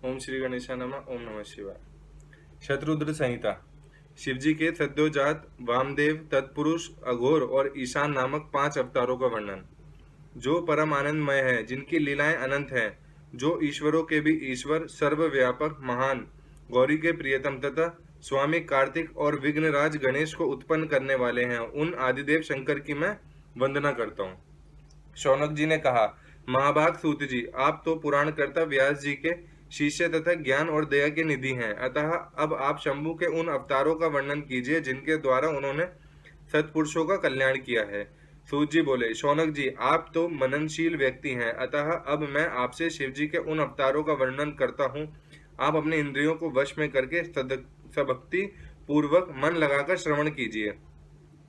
ओम श्री गणेशाय नमः। ओम नमः शिवाय। शत्रुद्र संहिता। शिवजी के सद्योजात, वामदेव, तत्पुरुष, अघोर और ईशान नामक 5 अवतारों का वर्णन। जो परम आनंदमय है, जिनकी लीलाएं अनंत हैं, जो ईश्वरों के भी ईश्वर, सर्वव्यापक, महान, गौरी के प्रियतम तथा स्वामी कार्तिक और विघ्नराज गणेश को उत्पन्न करने वाले हैं, उन आदिदेव शंकर की मैं वंदना करता हूँ। शौनक जी ने कहा, महाभाग सूत जी, आप तो पुराणकर्ता व्यास जी के शिष्य तथा ज्ञान और दया के निधि हैं, अतः अब आप शंभु के उन अवतारों का वर्णन कीजिए जिनके द्वारा उन्होंने सत्पुरुषों का कल्याण किया है। सूत जी बोले, शौनक जी, आप तो मननशील व्यक्ति हैं, अतः अब मैं आपसे शिव जी के उन अवतारों का वर्णन करता हूँ। आप अपने इंद्रियों को वश में करके सभक्ति पूर्वक मन लगाकर श्रवण कीजिए।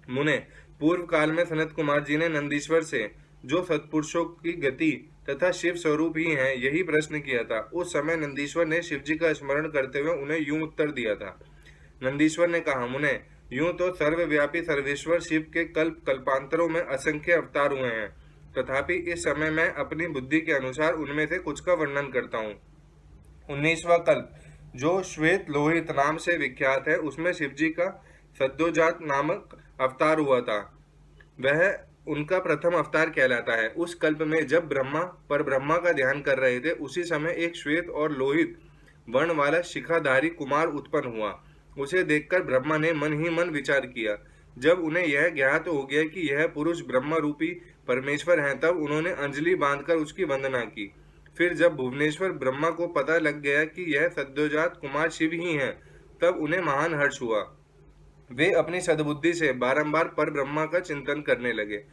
मुने, पूर्व काल में सनत कुमार जी ने नंदीश्वर से, जो सत्पुरुषों की गति तथा शिव स्वरूप ही हैं, यही प्रश्न किया था। उस समय नंदीश्वर ने शिव जी का स्मरण करते हुए उन्हें यूं उत्तर दिया था। नंदीश्वर ने कहा, मुने, यूं तो सर्वव्यापी सर्वेश्वर शिव के कल्प कल्पांतरों में असंख्य अवतार हुए हैं, तथापि इस समय मैं अपनी बुद्धि के अनुसार उनमें से कुछ का वर्णन करता हूँ। 19वां कल्प, जो श्वेत लोहित नाम से विख्यात है, उसमें शिवजी का सद्योजात नामक अवतार हुआ था। वह उनका प्रथम अवतार कहलाता है। उस कल्प में जब ब्रह्मा का ध्यान कर रहे थे, उसी समय एक श्वेत और लोहित वर्ण वाला शिखाधारी कुमार उत्पन्न हुआ। उसे देखकर ब्रह्मा ने मन ही मन विचार किया। जब उन्हें यह ज्ञात हो गया कि यह पुरुष ब्रह्मा रूपी परमेश्वर है, तब उन्होंने अंजलि बांधकर उसकी वंदना की। फिर जब भुवनेश्वर ब्रह्मा को पता लग गया कि यह सद्योजात कुमार शिव ही हैं, तब उन्हें महान हर्ष हुआ। वे अपनी सद्बुद्धि से बारंबार पर ब्रह्मा का चिंतन करने लगे।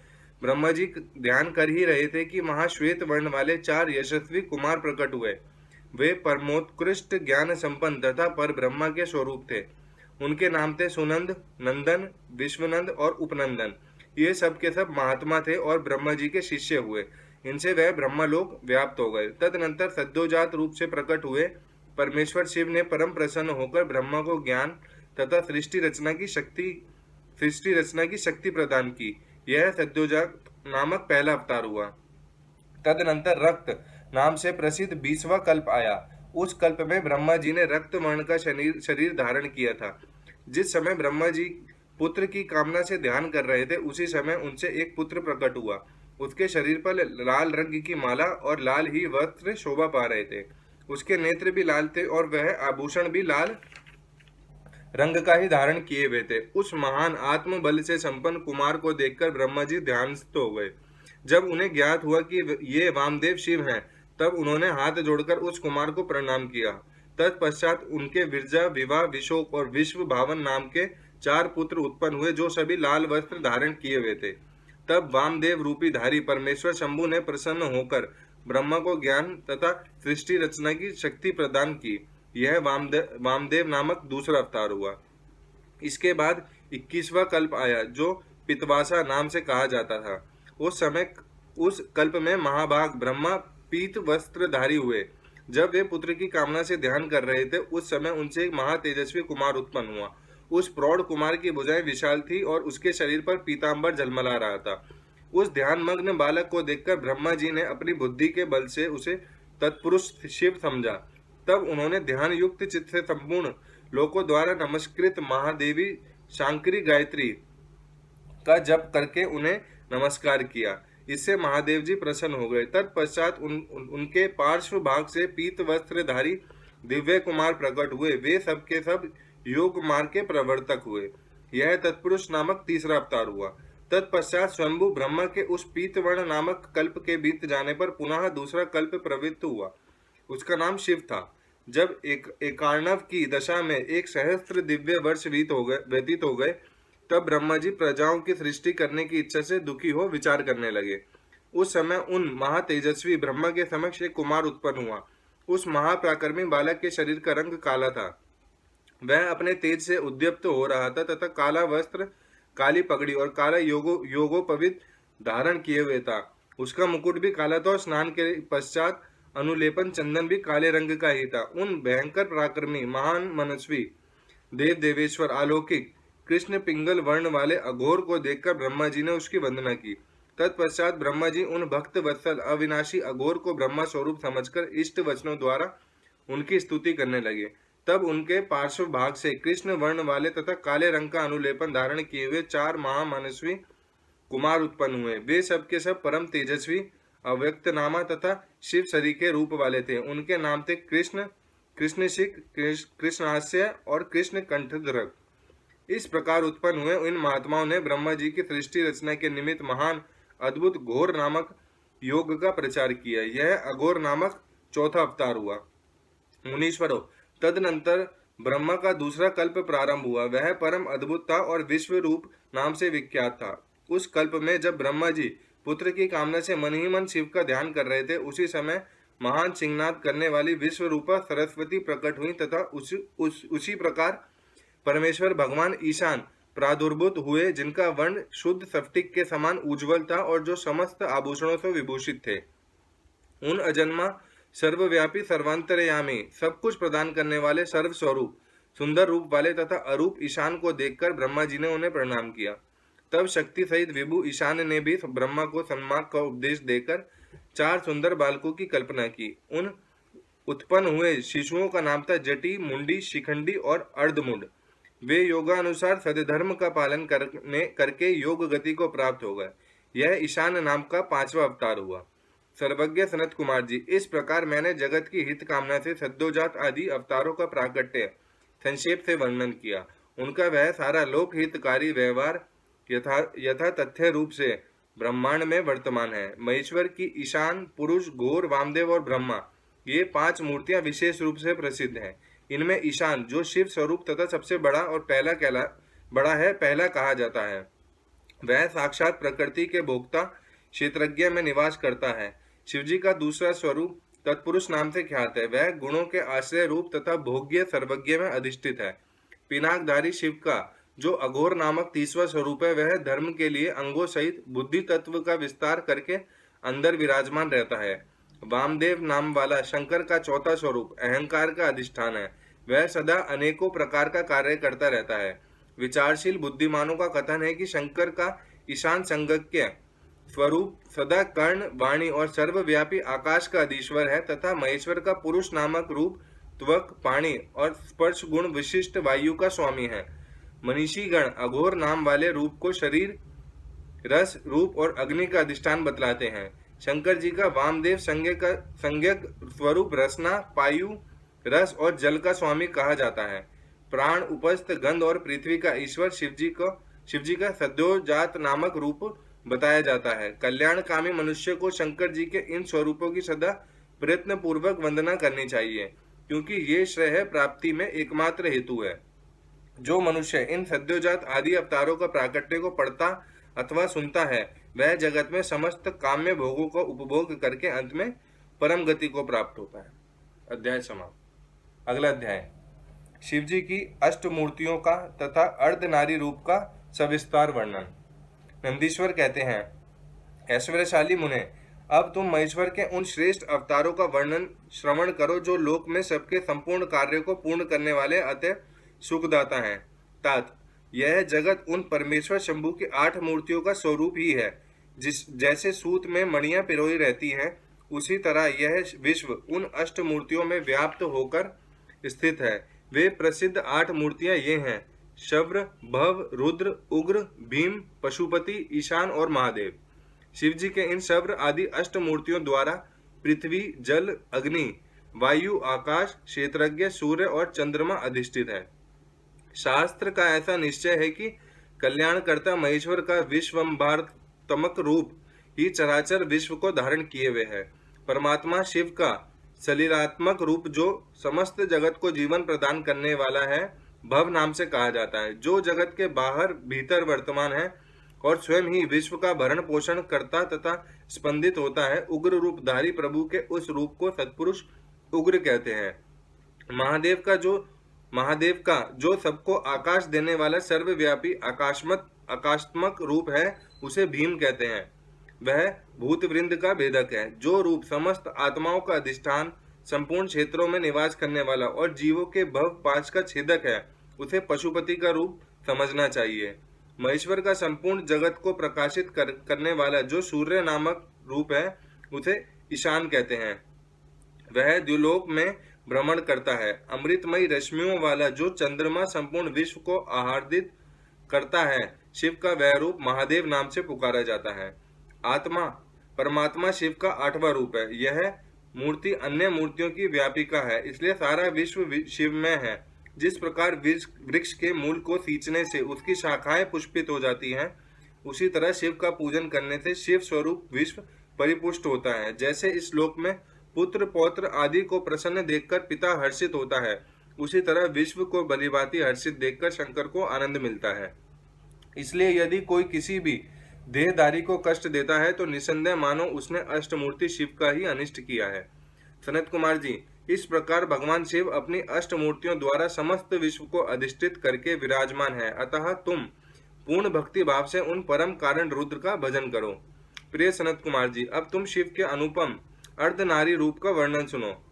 ब्रह्मा जी ध्यान कर ही रहे थे कि महाश्वेत वर्ण वाले 4 यशस्वी कुमार प्रकट हुए। वे परमोत्कृष्ट ज्ञान संपन्न तथा पर ब्रह्मा के स्वरूप थे। उनके नाम थे सुनंद, नंदन, विश्वनंद और उपनंदन। ये सब के सब महात्मा थे और ब्रह्मा जी के शिष्य हुए। इनसे वह ब्रह्मलोक व्याप्त हो गए। तदनंतर सद्योजात रूप से प्रकट हुए परमेश्वर शिव ने परम प्रसन्न होकर ब्रह्मा को ज्ञान तथा सृष्टि रचना की शक्ति प्रदान की। यह सद्योजात नामक पहला अवतार हुआ। तदनंतर रक्त नाम से प्रसिद्ध 20वां कल्प आया। उस कल्प में ब्रह्मा जी ने रक्त वर्ण का शरीर धारण किया था। जिस समय ब्रह्मा जी पुत्र की कामना से ध्यान कर रहे थे, उसी समय उनसे एक पुत्र प्रकट हुआ। उसके शरीर पर लाल रंग की माला और लाल ही वस्त्र शोभा पा रहे थे। उसके नेत्र भी लाल थे और वह आभूषण भी लाल रंग का ही धारण किए हुए थे। उस महान आत्म बल से संपन्न कुमार को देखकर ब्रह्मा जी ध्यानस्थ हो गए। जब उन्हें ज्ञात हुआ कि ये वामदेव शिव हैं, तब उन्होंने हाथ जोड़कर उस कुमार को प्रणाम किया। तत्पश्चात उनके विरजा, विवाह, विशोक और विश्व भावन नाम के 4 पुत्र उत्पन्न हुए, जो सभी लाल वस्त्र धारण किए हुए थे। तब वामदेव रूपी धारी परमेश्वर शंभु ने प्रसन्न होकर ब्रह्मा को ज्ञान तथा सृष्टि रचना की शक्ति प्रदान की। यह वामदेव नामक दूसरा अवतार हुआ। इसके बाद 21वां कल्प आया, जो पितवासा नाम से कहा जाता था। उस कल्प में महाभाग ब्रह्मा पीत वस्त्रधारी हुए। जब वे पुत्र की कामना से ध्यान कर रहे थे, उस समय उनसे एक महातेजस्वी कुमार उत्पन्न हुआ। उस प्रौढ़ कुमार की भुजाएं विशाल थी और उसके शरीर पर पीतांबर झलमला रहा था। उस ध्यानमग्न बालक को देखकर ब्रह्मा जी ने अपनी बुद्धि के बल से उसे तत्पुरुष शिव समझा। तब उन्होंने ध्यान युक्त चित्त से संपूर्ण लोकों द्वारा नमस्कृत महादेवी शांकरी गायत्री का जप करके उन्हें नमस्कार किया। इससे महादेव जी प्रसन्न हो गए। तत्पश्चात उनके पार्श्व भाग से पीत वस्त्रधारी दिव्य कुमार प्रकट हुए। वे सब के सब योग मार्ग के प्रवर्तक हुए। यह तत्पुरुष नामक तीसरा अवतार हुआ। तत्पश्चात स्वयंभु ब्रह्मा के उस पीतवर्ण नामक कल्प के बीत जाने पर पुनः दूसरा कल्प प्रवृत्त हुआ। उसका नाम शिव था। जब एकार्णव की दशा में 1 सहस्त्र दिव्य वर्ष व्यतीत हो गए, तब ब्रह्मा जी प्रजाओं की सृष्टि करने की इच्छा से दुखी हो विचार करने लगे। उस समय उन महातेजस्वी ब्रह्मा के समक्ष एक कुमार उत्पन्न हुआ। उस महाप्राक्रमी बालक के शरीर का रंग काला था। वह अपने तेज से उद्दीप्त हो रहा था तथा काला वस्त्र, काली पगड़ी और काला योगोपवीत धारण किए हुए था। उसका मुकुट भी काला था और स्नान के पश्चात अनुलेपन चंदन भी काले रंग का ही था। उन भयंकर पराक्रमी महान मनस्वी देव देवेश्वर अलौकिक कृष्ण पिंगल वर्ण वाले अघोर को देखकर ब्रह्मा जी ने उसकी वंदना की। तत्पश्चात ब्रह्मा जी उन भक्त वत्सल अविनाशी अघोर को ब्रह्मा स्वरूप समझकर इष्ट वचनों द्वारा उनकी स्तुति करने लगे। तब उनके पार्श्व भाग से कृष्ण वर्ण वाले तथा काले रंग का अनुलेपन धारण किए हुए 4 महामनस्वी कुमार उत्पन्न हुए। वे सब के सब परम तेजस्वी, अव्यक्त नामा तथा शिव सरीखे रूप वाले थे। उनके नाम थे कृष्ण, कृष्णशिक, कृष्णास्य और कृष्ण कंठध्रक। इस प्रकार उत्पन्न हुए इन महात्माओं ने ब्रह्मा जी की सृष्टि रचना के निमित्त महान अद्भुत घोर नामक योग का प्रचार किया। यह अघोर नामक चौथा अवतार हुआ। मुनीश्वरों, तदनंतर ब्रह्मा का दूसरा कल्प प्रारंभ हुआ। वह परम अद्भुत था और विश्व रूप नाम से विख्यात था। उस कल्प में जब ब्रह्मा जी पुत्र की कामना से मन ही मन शिव का ध्यान कर रहे थे, उसी समय महान सिंहनाद करने वाली विश्व रूपा सरस्वती प्रकट हुई तथा उसी प्रकार परमेश्वर भगवान ईशान प्रादुर्भूत हुए, जिनका वर्ण शुद्ध स्फटिक के समान उज्जवल था और जो समस्त आभूषणों से विभूषित थे। उन अजन्मा, सर्वव्यापी, सर्वांतरयामी, सब कुछ प्रदान करने वाले सर्वस्वरूप सुंदर रूप वाले तथा अरूप ईशान को देखकर ब्रह्मा जी ने उन्हें प्रणाम किया। तब शक्ति सहित विभु ईशान ने भी ब्रह्मा को सन्मार्ग का उपदेश देकर 4 सुंदर बालकों की कल्पना की। उन उत्पन्न हुए शिशुओं का नाम था जटी, मुंडी, शिखंडी और अर्धमुंड। वे योगानुसार सदधर्म का पालन करके योग गति को प्राप्त हो गए। यह ईशान नाम का 5वां अवतार हुआ। सर्वज्ञ सनत कुमार जी, इस प्रकार मैंने जगत की हित कामना से सद्योजात आदि अवतारों का प्राकट्य संक्षेप से वर्णन किया। उनका वह सारा लोक हितकारी व्यवहार यथा तथ्य रूप से ब्रह्मांड में वर्तमान है। महेश्वर की ईशान, पुरुष, घोर, वामदेव और ब्रह्मा, ये 5 मूर्तियां विशेष रूप से प्रसिद्ध हैं। इनमें ईशान, जो शिव स्वरूप तथा सबसे बड़ा और पहला कहा जाता है, वह साक्षात प्रकृति के भोक्ता क्षेत्रज्ञ में निवास करता है। शिवजी का दूसरा स्वरूप तत्पुरुष नाम से ख्यात है। वह गुणों के आश्रय रूप तथा भोग्य सर्वज्ञ में अधिष्ठित है। पिनाकधारी शिव का जो अघोर नामक 30वां स्वरूप है, वह धर्म के लिए अंगों सहित बुद्धि तत्व का विस्तार करके अंदर विराजमान रहता है। वामदेव नाम वाला शंकर का चौथा स्वरूप अहंकार का अधिष्ठान है। वह सदा अनेकों प्रकार का कार्य करता रहता है। विचारशील बुद्धिमानों का कथन है कि शंकर का ईशान संज्ञक्य स्वरूप सदा कर्ण, वाणी और सर्वव्यापी आकाश का अधीश्वर है तथा महेश्वर का पुरुष नामक रूप त्वक, पाणी और स्पर्श गुण विशिष्ट वायु का स्वामी है। मनीषी गण अघोर नाम वाले रूप को शरीर, रस, रूप और अग्नि का अधिष्ठान बतलाते हैं। शंकर जी का वामदेव संज्ञक स्वरूप रसना, पायु, रस और जल का स्वामी कहा जाता है। प्राण, उपस्थ, गंध और पृथ्वी का ईश्वर शिवजी का सद्योजात नामक रूप बताया जाता है। कल्याणकामी मनुष्य को शंकर जी के इन स्वरूपों की सदा प्रयत्न पूर्वक वंदना करनी चाहिए, क्योंकि ये श्रेय प्राप्ति में एकमात्र हेतु है। जो मनुष्य इन सद्योजात आदि अवतारों का प्राकट्य को पढ़ता अथवा सुनता है, वह जगत में समस्त काम्य भोगों का उपभोग करके अंत में परम गति को प्राप्त होता है। अध्याय समाप्त। अगला अध्याय शिवजी की अष्टमूर्तियों का तथा अर्धनारी रूप का सविस्तार वर्णन। नंदीश्वर कहते हैं, ऐश्वर्यशाली मुने, अब तुम महेश्वर के उन श्रेष्ठ अवतारों का वर्णन श्रवण करो जो लोक में सबके संपूर्ण कार्य को पूर्ण करने वाले अतः सुखदाता हैं। तात, यह जगत उन परमेश्वर शंभु की 8 मूर्तियों का स्वरूप ही है। जैसे सूत में मणियां पिरोई रहती हैं, उसी तरह यह विश्व उन 8 मूर्तियों में व्याप्त होकर स्थित है। वे प्रसिद्ध 8 मूर्तियां ये हैं: शब्र, भव, रुद्र, उग्र, भीम, पशुपति, ईशान और महादेव। शिवजी के इन शब्र आदि 8 मूर्तियों द्वारा पृथ्वी, जल, अग्नि, वायु, आकाश, क्षेत्रज्ञ, सूर्य और चंद्रमा अधिष्ठित है। शास्त्र का ऐसा निश्चय है कि कल्याणकर्ता महेश्वर का विश्वम्भरात्मक रूप ही चराचर विश्व को धारण किए हुए है। परमात्मा शिव का सलीलात्मक रूप जो समस्त जगत को जीवन प्रदान करने वाला है, भव नाम से कहा जाता है। जो जगत के बाहर भीतर वर्तमान है और स्वयं ही विश्व का भरण पोषण करता तथा स्पंदित होता है, उग्र रूपधारी प्रभु के उस रूप को सत्पुरुष उग्र कहते हैं। महादेव का जो सबको आकाश देने वाला सर्वव्यापी आकाशात्मक रूप है, उसे भीम कहते हैं। वह भूतवृंद का भेदक है। जो रूप समस्त आत्माओं का अधिष्ठान, संपूर्ण क्षेत्रों में निवास करने वाला और जीवों के भव 5 का छेदक है, उसे पशुपति का रूप समझना चाहिए। महेश्वर का संपूर्ण जगत को प्रकाशित करने वाला जो सूर्य नामक रूप है, उसे ईशान कहते हैं। वह द्युलोक में भ्रमण करता है। अमृतमयी रश्मियों वाला जो चंद्रमा संपूर्ण विश्व को आह्लादित करता है, शिव का वह रूप महादेव नाम से पुकारा जाता है। आत्मा परमात्मा शिव का 8वां रूप है। यह मूर्ति अन्य मूर्तियों की व्यापिका है, इसलिए सारा विश्व शिवमय है। जिस प्रकार वृक्ष के मूल को सींचने से उसकी शाखाएं पुष्पित हो जाती हैं, उसी तरह शिव का पूजन करने से शिव स्वरूप विश्व परिपुष्ट होता है। जैसे इस श्लोक में पुत्र पौत्र आदि को प्रसन्न देखकर पिता हर्षित होता है, उसी तरह विश्व को भलीभांति हर्षित देखकर शंकर को आनंद मिलता है। इसलिए यदि कोई किसी भी देहधारी को कष्ट देता है तो निसंदेह मानो उसने अष्टमूर्ति शिव का ही अनिष्ट किया है। सनत कुमार जी, इस प्रकार भगवान शिव अपनी अष्टमूर्तियों द्वारा समस्त विश्व को अधिष्ठित करके विराजमान है। अतः तुम पूर्ण भक्ति भाव से उन परम कारण रुद्र का भजन करो। प्रिय सनत कुमार जी, अब तुम शिव के अनुपम अर्धनारी रूप का वर्णन सुनो।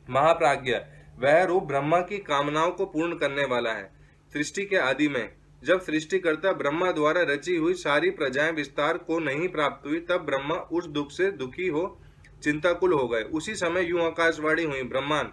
महाप्राज्ञ, वह रूप ब्रह्मा की कामनाओं को पूर्ण करने वाला है। सृष्टि के आदि में जब सृष्टिकर्ता ब्रह्मा द्वारा रची हुई सारी प्रजाएं विस्तार को नहीं प्राप्त हुई, तब ब्रह्मा उस दुख से दुखी हो चिंताकुल हो गए। उसी समय यूं आकाशवाणी हुई, ब्रह्मांड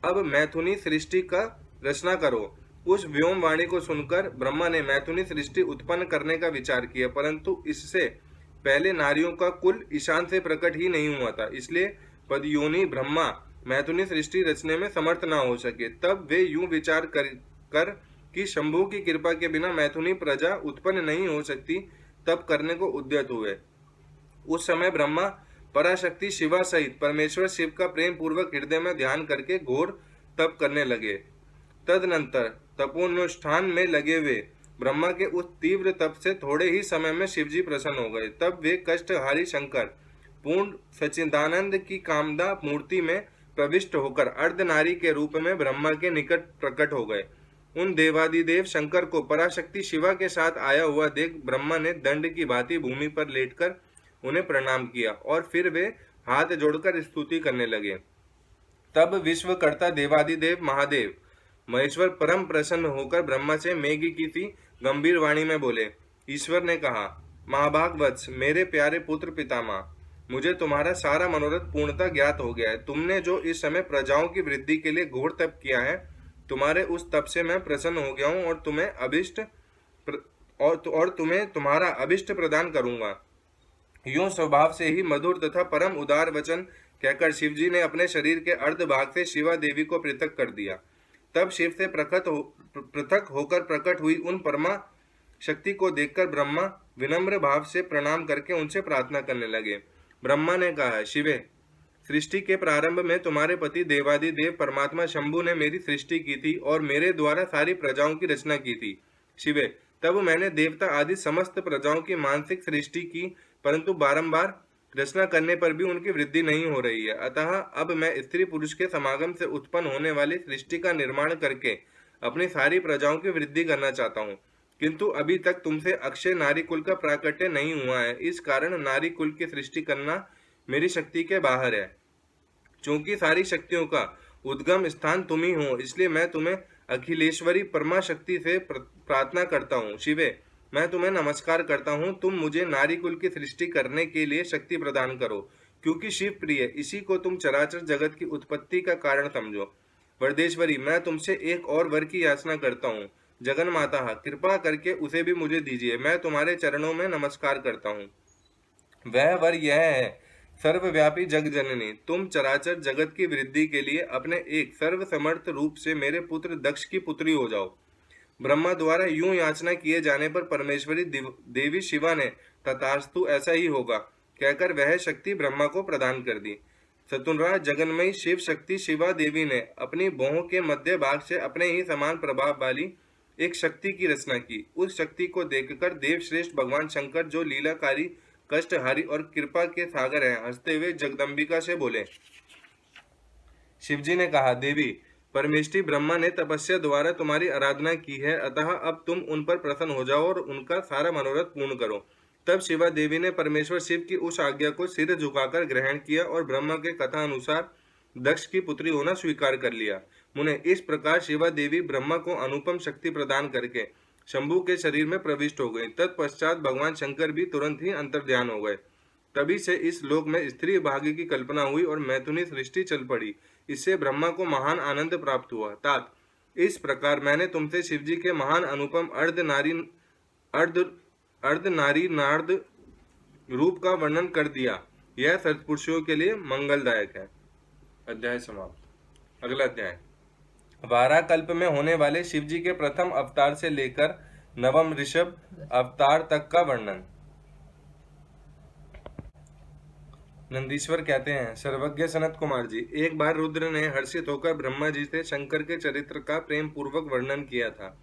अब मैथुनी सृष्टि का रचना करो। उस व्योम वाणी को सुनकर ब्रह्मा ने मैथुनी सृष्टि उत्पन्न करने का विचार किया, परंतु इससे पहले नारियों का कुल ईशान से प्रकट ही नहीं हुआ था, इसलिए पदयोनि ब्रह्मा मैथुनी सृष्टि रचने में समर्थ न हो सके। तब वे यूं विचार कर कि शंभु की कृपा के बिना मैथुनी प्रजा उत्पन्न नहीं हो सकती, तब करने को उद्यत हुए। उस समय ब्रह्मा पराशक्ति शिवा सहित परमेश्वर शिव का प्रेम पूर्वक हृदय में ध्यान करके घोर तप करने लगे। तदनंतर तपोनुष्ठान में लगे हुए ब्रह्मा के उस तीव्र तप से थोड़े ही समय में शिवजी प्रसन्न हो गए। तब वे कष्टहारी शंकर पूर्ण सच्चिदानंद की कामदा मूर्ति में प्रविष्ट होकर अर्धनारी के रूप में ब्रह्मा के निकट प्रकट हो गए। उन देवादिदेव शंकर को पराशक्ति शिवा के साथ आया हुआ देख ब्रह्मा ने दंड की भांति भूमि पर लेटकर उन्हें प्रणाम किया और फिर वे हाथ जोड़कर स्तुति करने लगे। तब विश्वकर्ता देवादिदेव महादेव महेश्वर परम प्रसन्न होकर ब्रह्मा से मेघ की सी गंभीर वाणी में बोले। ईश्वर ने कहा, महाभाग वत्स, मेरे प्यारे पुत्र पितामह, मुझे तुम्हारा सारा मनोरथ पूर्णतः ज्ञात हो गया है। तुमने जो इस समय प्रजाओं की वृद्धि के लिए घोर तप किया है, तुम्हारे उस तप से मैं प्रसन्न हो गया हूँ और तुम्हें तुम्हारा अभिष्ट प्रदान करूंगा। यूं स्वभाव से ही मधुर तथा परम उदार वचन कहकर शिवजी ने अपने शरीर के अर्ध भाग से शिवा देवी को पृथक कर दिया। तब शिव से पृथक होकर प्रकट हुई उन परमा शक्ति को देखकर ब्रह्मा विनम्र भाव से प्रणाम करके उनसे प्रार्थना करने लगे। ब्रह्मा ने कहा, शिवे, सृष्टि के प्रारंभ में तुम्हारे पति देवादिदेव परमात्मा शंभु ने मेरी सृष्टि की थी और मेरे द्वारा सारी प्रजाओं की रचना की थी। शिवे, तब मैंने देवता आदि समस्त प्रजाओं की मानसिक सृष्टि की, परंतु बारंबार रचना करने पर भी उनकी वृद्धि नहीं हो रही है। अतः अब मैं स्त्री पुरुष के समागम से उत्पन्न होने वाली सृष्टि का निर्माण करके अपनी सारी प्रजाओं की वृद्धि करना चाहता हूँ, किंतु अभी तक तुमसे अक्षय नारी कुल का प्राकट्य नहीं हुआ है। इस कारण नारी कुल की सृष्टि करना मेरी शक्ति के बाहर है। चूंकि सारी शक्तियों का उद्गम स्थान तुम ही हो, इसलिए मैं तुम्हें अखिलेश्वरी परमा शक्ति से प्रार्थना करता हूँ। शिवे, मैं तुम्हें नमस्कार करता हूँ, तुम मुझे नारी कुल की सृष्टि करने के लिए शक्ति प्रदान करो, क्योंकि शिव प्रिय इसी को तुम चराचर जगत की उत्पत्ति का कारण समझो। वरदेश्वरी, मैं तुमसे एक और वर की याचना करता हूँ। जगन माता, कृपा करके उसे भी मुझे दीजिए, मैं तुम्हारे चरणों में नमस्कार करता हूँ। वह वर यह है, सर्वव्यापी जग जननी, तुम चराचर जगत की वृद्धि के लिए अपने एक सर्वसमर्थ रूप से मेरे पुत्र दक्ष की पुत्री हो जाओ। ब्रह्मा द्वारा यूं याचना किए जाने पर परमेश्वरी देवी शिवा ने तथास्तु ऐसा ही होगा कहकर वह शक्ति ब्रह्मा को प्रदान कर दी। चतुर्राज जगन्मयी शिव शक्ति शिवा देवी ने अपनी भौहों के मध्य भाग से अपने ही समान प्रभाव वाली एक शक्ति की रचना की। उस शक्ति को देखकर देवश्रेष्ठ भगवान शंकर, जो लीलाकारी, कष्टहारी और कृपा के सागर हैं, हंसते हुए जगदम्बिका से बोले। शिवजी ने कहा, देवी, परमेष्ठी ब्रह्मा ने तपस्या द्वारा तुम्हारी आराधना की है, अतः अब तुम उन पर प्रसन्न हो जाओ और उनका सारा मनोरथ पूर्ण करो। तब शिवा देवी ने परमेश्वर शिव की उस आज्ञा को सिर झुकाकर ग्रहण किया और ब्रह्मा के कथा अनुसार दक्ष की पुत्री होना स्वीकार कर लिया। मुने, इस प्रकार शिवा देवी ब्रह्मा को अनुपम शक्ति प्रदान करके शंभु के शरीर में प्रविष्ट हो गई। तत्पश्चात भगवान शंकर भी तुरंत ही अंतर्ध्यान हो गए। तभी से इस लोक में स्त्री भाग्य की कल्पना हुई और मैथुनी सृष्टि चल पड़ी। इससे ब्रह्मा को महान आनंद प्राप्त हुआ। तात, इस प्रकार मैंने तुमसे शिवजी के महान अनुपम अर्ध अर्ध नारी नारद रूप का वर्णन कर दिया। यह सत्पुरुषों के लिए मंगलदायक है। अध्याय समाप्त। अगला अध्याय, वारा कल्प में होने वाले शिवजी के प्रथम अवतार से लेकर नवम ऋषभ अवतार तक का वर्णन। नंदीश्वर कहते हैं, सर्वज्ञ सनत कुमार जी, एक बार रुद्र ने हर्षित होकर ब्रह्मा जी से शंकर के चरित्र का प्रेम पूर्वक वर्णन किया था।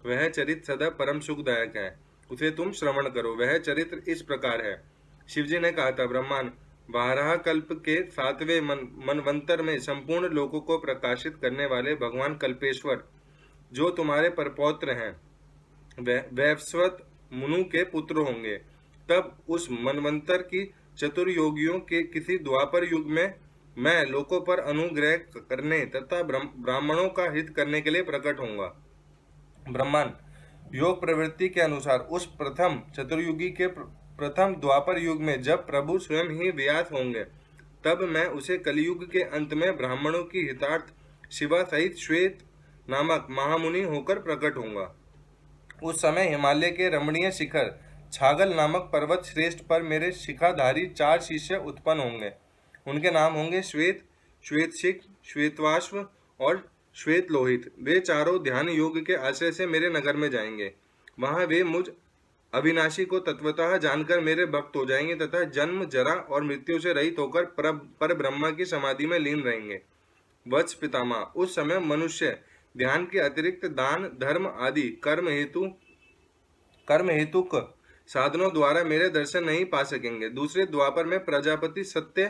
वह चरित्र सदा परम सुखदायक है, उसे तुम श्रवण करो। वह चरित्र इस प्रकार है। शिवजी ने कहा था, ब्रह्मांड बारह कल्प के 7वें मनवंतर में संपूर्ण लोकों को प्रकाशित करने वाले भगवान कल्पेश्वर, जो तुम्हारे परपौत्र हैं, वैवस्वत मुनु के पुत्र होंगे। तब उस मनवंतर की चतुर्योगियों के किसी द्वापर युग में मैं लोकों पर अनुग्रह करने तथा ब्राह्मणों का हित करने के लिए प्रकट होऊंगा। ब्रह्मांड, योग प्रवृत्ति के अनुसार उस प्रथम चतुर्युगी के प्रथम द्वापर युग में जब प्रभु स्वयं ही व्यास होंगे, तब मैं उसे कलयुग के अंत में ब्राह्मणों की हितार्थ शिवा सहित श्वेत नामक महामुनि होकर प्रकट होऊंगा। उस समय हिमालय के रमणीय शिखर छागल नामक पर्वत श्रेष्ठ पर मेरे शिखाधारी 4 शिष्य उत्पन्न होंगे। उनके नाम होंगे श्वेत, श्वेतशिख, श्वेतवाश्व और श्वेत लोहित। वे चारों ध्यान योग के आश्रय से मेरे नगर में जाएंगे। वहां वे मुझ अविनाशी को तत्वतः जानकर मेरे भक्त हो जाएंगे तथा जन्म, जरा और मृत्यु से रहित होकर पर ब्रह्मा की समाधि में लीन रहेंगे। वत्स पितामह, उस समय मनुष्य ध्यान के अतिरिक्त दान, धर्म आदि कर्म हेतुक साधनों द्वारा मेरे दर्शन नहीं पा सकेंगे। दूसरे द्वापर में प्रजापति सत्य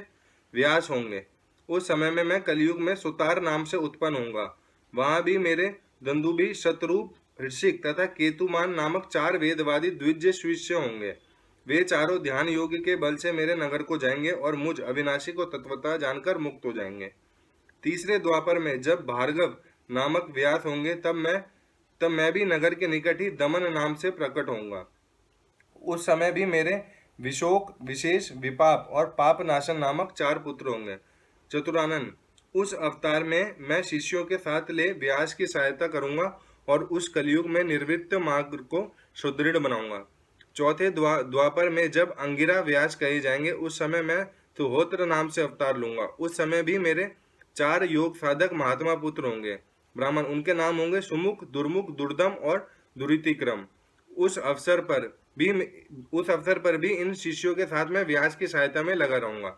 व्यास होंगे। उस समय में मैं कलयुग में सुतार नाम से उत्पन्न होऊंगा। वहां भी मेरे दंदुभी, शतरूप, ऋषिक तथा केतुमान नामक 4 वेदवादी द्विज शिष्य होंगे। वे चारों ध्यान योग के बल से मेरे नगर को जाएंगे और मुझ अविनाशी को तत्वतः जानकर मुक्त हो जाएंगे। तीसरे द्वापर में जब भार्गव नामक व्यास होंगे, तब मैं भी नगर के निकट ही दमन नाम से प्रकट होऊंगा। उस समय भी मेरे विशोक, विशेष, विपाप और पाप नाशन नामक 4 पुत्र होंगे। चतुरानन, उस अवतार में मैं शिष्यों के साथ ले व्यास की सहायता करूंगा और उस कलयुग में निर्वृत्त मार्ग को सुदृढ़ बनाऊंगा। चौथे द्वापर में जब अंगिरा व्यास कहे जाएंगे, उस समय मैं सुहोत्र नाम से अवतार लूंगा। उस समय भी मेरे 4 योग साधक महात्मा पुत्र होंगे। ब्राह्मण, उनके नाम होंगे सुमुख, दुर्मुख, दुर्दम और दुरितिक्रम। उस अवसर पर भी इन शिष्यों के साथ मैं व्यास की सहायता में लगा रहूंगा।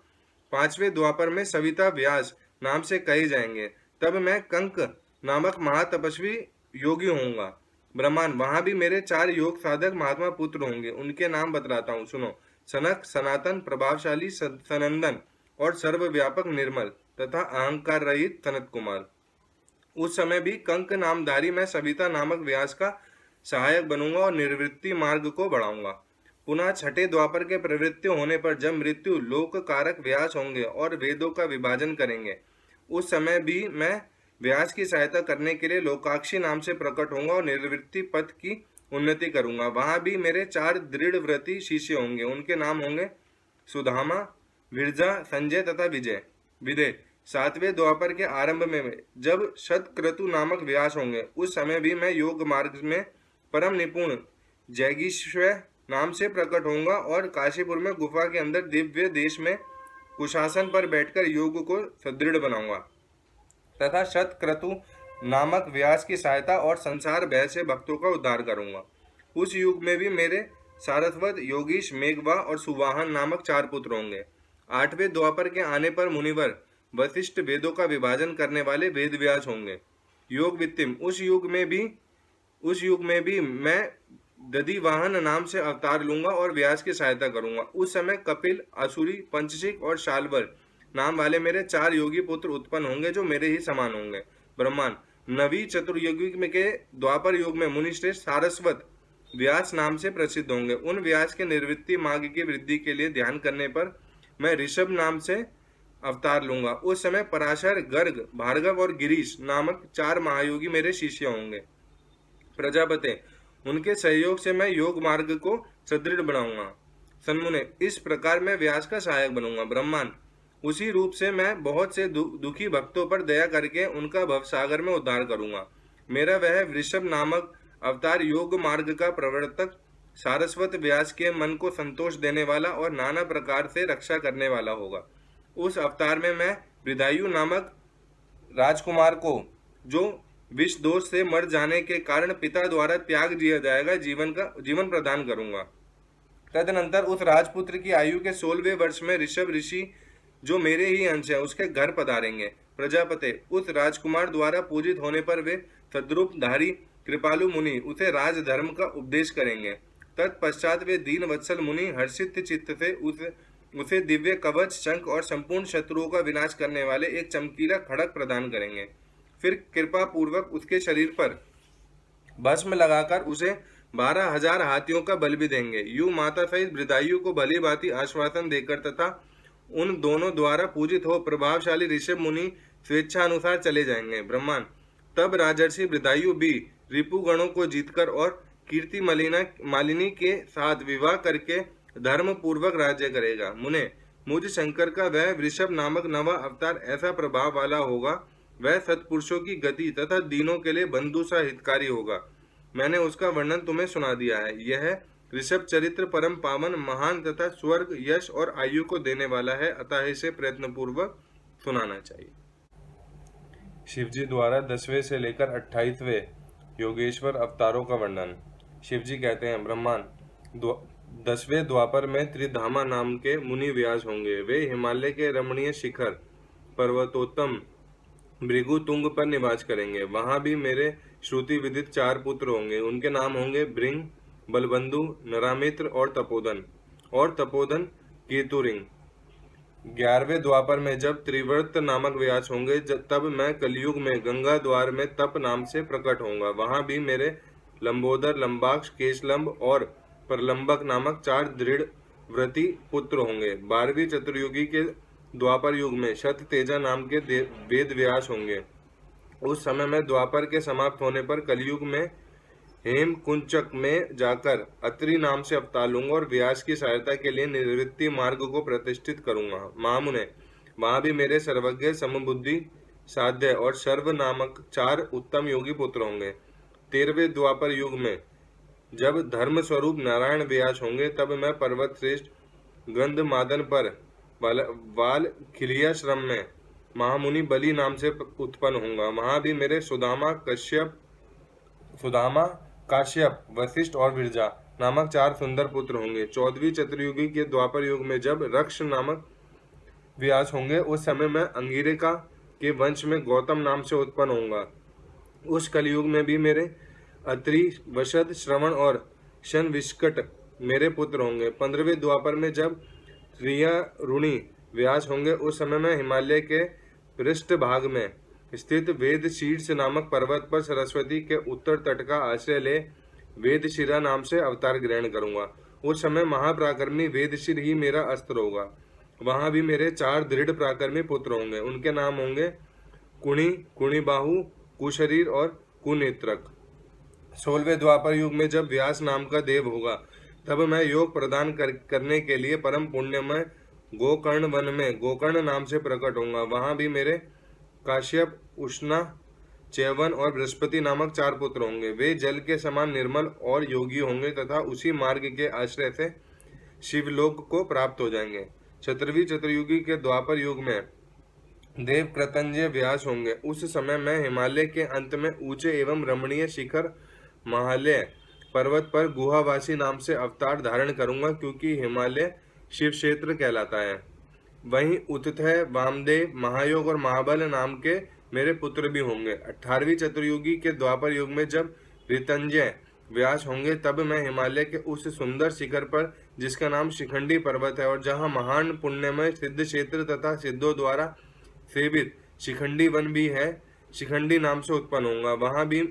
5वें द्वापर में सविता व्यास नाम से कहे जाएंगे। तब मैं कंक नामक महातपस्वी योगी होऊंगा। ब्रह्मांड, वहां भी मेरे 4 योग साधक महात्मा पुत्र होंगे। उनके नाम बतलाता हूँ, सुनो। सनक, सनातन, प्रभावशाली सनंदन और सर्वव्यापक निर्मल तथा अहंकार रहित सनत कुमार। उस समय भी कंक नामधारी मैं सविता नामक व्यास का सहायक बनूंगा और निर्वृत्ति मार्ग को बढ़ाऊंगा। पुनः 6ठे द्वापर के प्रवृत्ति होने पर जब मृत्यु लोक कारक व्यास होंगे और वेदों का विभाजन करेंगे, उस समय भी मैं व्यास की सहायता करने के लिए लोकाक्षी नाम से प्रकट होऊंगा और निर्वृत्ति पथ की उन्नति करूंगा। वहां भी मेरे 4 दृढ़ व्रती शिष्य होंगे। उनके नाम होंगे सुधामा, विरजा, संजय तथा विदय। 7वें द्वापर के आरंभ में जब शतक्रतु नामक व्यास होंगे, उस समय भी मैं योग मार्ग में परम निपुण जैगीश्व नाम से प्रकट होऊंगा और काशीपुर में गुफा के अंदर दिव्य देश में कुशासन पर बैठकर योग को सुदृढ़ बनाऊंगा तथा शतक्रतु नामक व्यास की सहायता और संसार भय से भक्तों का उद्धार करूंगा। उस युग में भी मेरे सारस्वत, योगीश, मेघवा और सुवाहन नामक 4 पुत्र होंगे। 8वें द्वापर के आने पर मुनिवर वशिष्ठ वेदों का विभाजन करने वाले वेद व्यास होंगे। योग वित्तिम, उस युग में भी मैं दधिवाहन नाम से अवतार लूंगा और व्यास की सहायता करूंगा। उस समय कपिल, असुरी, पंचशिख और शाल्वर नाम वाले मेरे 4 योगी पुत्र उत्पन्न होंगे जो मेरे ही समान होंगे। ब्रह्मांड, नवी चतुर्युगी में के द्वापर युग में मुनिश्रेष्ठ सारस्वत व्यास नाम से प्रसिद्ध होंगे। उन व्यास के निर्वृत्ति मार्ग की वृद्धि के लिए ध्यान करने पर मैं ऋषभ नाम से अवतार लूंगा। उस समय पराशर, गर्ग, भार्गव और गिरीश नामक 4 महायोगी मेरे शिष्य होंगे। प्रजापते, उनके सहयोग से मैं योग मार्ग को सुदृढ़ बनाऊंगा। सन्मुने, इस प्रकार मैं व्यास का सहायक बनूंगा। ब्रह्मांड, उसी रूप से मैं बहुत से दुखी भक्तों पर दया करके उनका भवसागर में उद्धार करूंगा। मेरा वह वृषभ नामक अवतार योग मार्ग का प्रवर्तक, सारस्वत व्यास के मन को संतोष देने वाला और नाना प्रकार से रक्षा करने वाला होगा। उस अवतार में मैं बृदायु नामक राजकुमार को, जो विष दोष से मर जाने के कारण पिता द्वारा त्याग दिया जाएगा, जीवन प्रदान करूंगा। तदनंतर उस राजपुत्र की आयु के 16वें वर्ष में ऋषभ ऋषि, जो मेरे ही अंश है, उसके घर पधारेंगे। प्रजापति, उस राजकुमार द्वारा पूजित होने पर वे सद्रूपधारी कृपालु मुनि उसे राजधर्म का उपदेश करेंगे। तत्पश्चात वे दीन वत्सल मुनि हर्षित चित्त से उसे दिव्य कवच, शंख और संपूर्ण शत्रुओं का विनाश करने वाले एक चमकीला खड़ग प्रदान करेंगे। फिर कृपा पूर्वक उसके शरीर पर भस्म लगाकर उसे 12,000 हाथियों का बल भी देंगे। यू माता सहित बृदायु को भली भांति आश्वासन देकर तथा उन दोनों द्वारा पूजित हो प्रभावशाली ऋषभ मुनि स्वेच्छा अनुसार चले जाएंगे। ब्रह्मांड, तब राजर्षि बृदायु भी रिपुगणों को जीतकर और कीर्ति मालिनी के साथ विवाह करके धर्म पूर्वक राज्य करेगा। मुने, मुझ शंकर का वह वृषभ नामक नवा अवतार ऐसा प्रभाव वाला होगा, वह सत्पुरुषों की गति तथा दीनों के लिए बंधु सा हितकारी होगा। मैंने उसका वर्णन तुम्हें सुना दिया है। यह ऋषभ चरित्र परम पावन, महान तथा स्वर्ग, यश और आयु को देने वाला है, अतः इसे प्रयत्न पूर्वक सुनाना चाहिए। शिवजी द्वारा 10वें से लेकर 28वें योगेश्वर अवतारों का वर्णन। शिवजी कहते हैं, ब्रह्मांड, 10वें द्वापर में त्रिधामा नाम के मुनि व्यास होंगे। वे हिमालय के रमणीय शिखर पर्वतोत्तम भृगु तुंग पर निवास करेंगे। वहां भी मेरे श्रुति विदित 4 पुत्र होंगे। उनके नाम होंगे भृंग, बलबंधु, नरामित्र और तपोधन केतुरिंग। 11वें द्वापर में जब त्रिवर्त नामक व्यास होंगे, तब मैं कलयुग में गंगा द्वार में तप नाम से प्रकट होऊंगा। वहां भी मेरे लंबोदर, लंबाक्ष, केशलंब और प्रलंबक नामक 4 दृढ़ व्रती पुत्र होंगे। 12वीं चतुर्युगी के द्वापर युग में शत तेजा नाम के वेद व्यास होंगे। उस समय में द्वापर के समाप्त होने पर कलयुग में हेम कुंचक में जाकर अत्रि नाम से अवतार लूंगा और व्यास की सहायता के लिए निवृत्ति मार्ग को प्रतिष्ठित करूंगा। महामुने, वहां भी मेरे सर्वज्ञ, समबुद्धि, साध्य और सर्व नामक 4 उत्तम योगी पुत्र होंगे। 13वें द्वापर युग में जब धर्म स्वरूप नारायण व्यास होंगे, तब मैं पर्वत श्रेष्ठ गंधमादन पर वाल खिलियाश्रम में महामुनि बलि नाम से उत्पन्न होऊंगा। वहां भी मेरे सुदामा, काश्यप, वशिष्ठ और विरजा नामक 4 सुंदर पुत्र होंगे। 14वीं चतुर्युगी के द्वापर युग में जब रक्ष नामक व्यास होंगे, उस समय मैं अंगिरिका के वंश में गौतम नाम से उत्पन्न होऊंगा। उस कलयुग में भी मेरे अत्रि, वशद, श्रवण और शनविष्कट मेरे पुत्र होंगे। 15वें द्वापर में जब त्रियारुणी व्यास होंगे, उस समय मैं हिमालय के पृष्ठ भाग में स्थित वेद शीर्ष नामक पर्वत पर सरस्वती के उत्तर तट का आश्रय ले वेदशिरा नाम से अवतार ग्रहण करूंगा। उस समय महाप्राक्रमी वेदशिर ही मेरा अस्त्र होगा। वहां भी मेरे 4 दृढ़ प्राक्रमी पुत्र होंगे। उनके नाम होंगे कुणी, कुणिबाहु, कुशरीर और कुनेत्रक। 16वें द्वापर युग में जब व्यास नाम का देव होगा, तब मैं योग प्रदान करने के लिए परम पुण्यमय गोकर्ण वन में गोकर्ण नाम से प्रकट होऊंगा। वहां भी मेरे काश्यप, उष्णा, चैवन और बृहस्पति नामक 4 पुत्र होंगे। वे जल के समान निर्मल और योगी होंगे तथा उसी मार्ग के आश्रय से शिवलोक को प्राप्त हो जाएंगे। 17वीं चतुर्युगी के द्वापर युग में देव कृतंजय व्यास होंगे। उस समय मैं हिमालय के अंत में ऊंचे एवं रमणीय शिखर महालय पर्वत पर गुहावासी नाम से अवतार धारण करूंगा, क्योंकि हिमालय शिव क्षेत्र कहलाता है। वहीं उत्तय, वामदेव, महायोग और महाबल नाम के मेरे पुत्र भी होंगे। 18वीं चतुर्युगी के द्वापर युग में जब ऋतंजय व्यास होंगे, तब मैं हिमालय के उस सुंदर शिखर पर, जिसका नाम शिखंडी पर्वत है और जहाँ महान पुण्यमय सिद्ध क्षेत्र तथा सिद्धों द्वारा सेवित शिखंडी वन भी है, शिखंडी नाम से उत्पन्न होऊंगा। वहां भी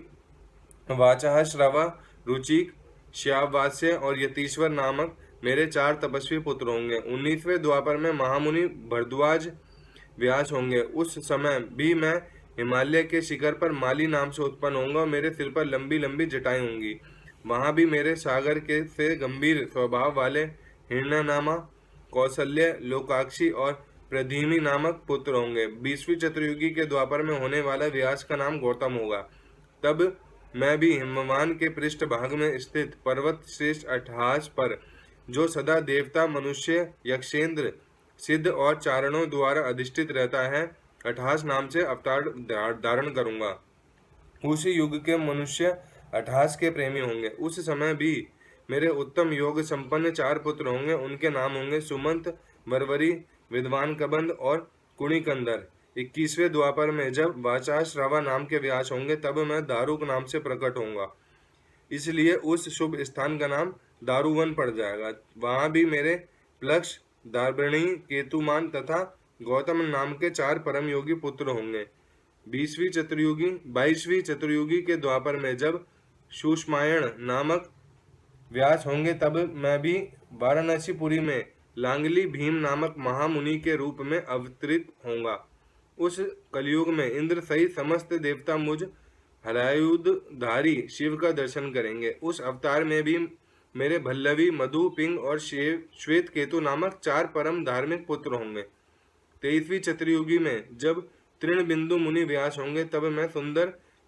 वाचाह, श्रवा, रुचिक, श्यावास्य और यतीश्वर नामक मेरे 4 तपस्वी पुत्र होंगे। 19वें द्वापर में महामुनि भरद्वाज व्यास होंगे। उस समय भी मैं हिमालय के शिखर पर माली नाम से उत्पन्न होऊंगा और मेरे सिर पर लंबी लंबी जटाएं होंगी। वहां भी मेरे सागर के से गंभीर स्वभाव वाले हिरण्यानामा, कौसल्य, लोकाक्षी और प्रधीमि नामक पुत्र होंगे। 20वीं चतुर्युगी के द्वापर में होने वाला व्यास का नाम गौतम होगा। तब मैं भी हिमवान के पृष्ठ भाग में स्थित पर्वत श्रेष्ठ अट्टहास पर, जो सदा देवता, मनुष्य, यक्षेंद्र, सिद्ध और चारणों द्वारा अधिष्ठित रहता है, अट्टहास नाम से अवतार धारण करूंगा। उसी युग के मनुष्य अट्टहास के प्रेमी होंगे। उस समय भी मेरे उत्तम योग संपन्न 4 पुत्र होंगे। उनके नाम होंगे सुमंत, वरवरी, विद्वान कबंध और कुणिकंदर। 21वें द्वापर में जब वाचाश्रवा नाम के व्यास होंगे, तब मैं दारुक नाम से प्रकट होऊंगा। इसलिए उस शुभ स्थान का नाम दारुवन पड़ जाएगा। वहां भी मेरे प्लक्ष, दार्भिणी, केतुमान तथा गौतम नाम के 4 परम योगी पुत्र होंगे। 22वीं चतुर्युगी के द्वापर में जब सुषमायण नामक व्यास होंगे, तब मैं भी वाराणसीपुरी में लांगली भीम नामक महामुनि के रूप में अवतरित होऊंगा। उस कलयुग में इंद्र सहित समस्त देवता मुझ हलायुधधारी शिव का दर्शन करेंगे। उस अवतार में भी मेरे भल्लवी, मधु, पिंग और श्वेत केतु नामक 4 परम धार्मिक पुत्र होंगे। 23वीं चतुर्युगी में जब तृणबिंदु मुनि व्यास होंगे, तब मैं सुंदर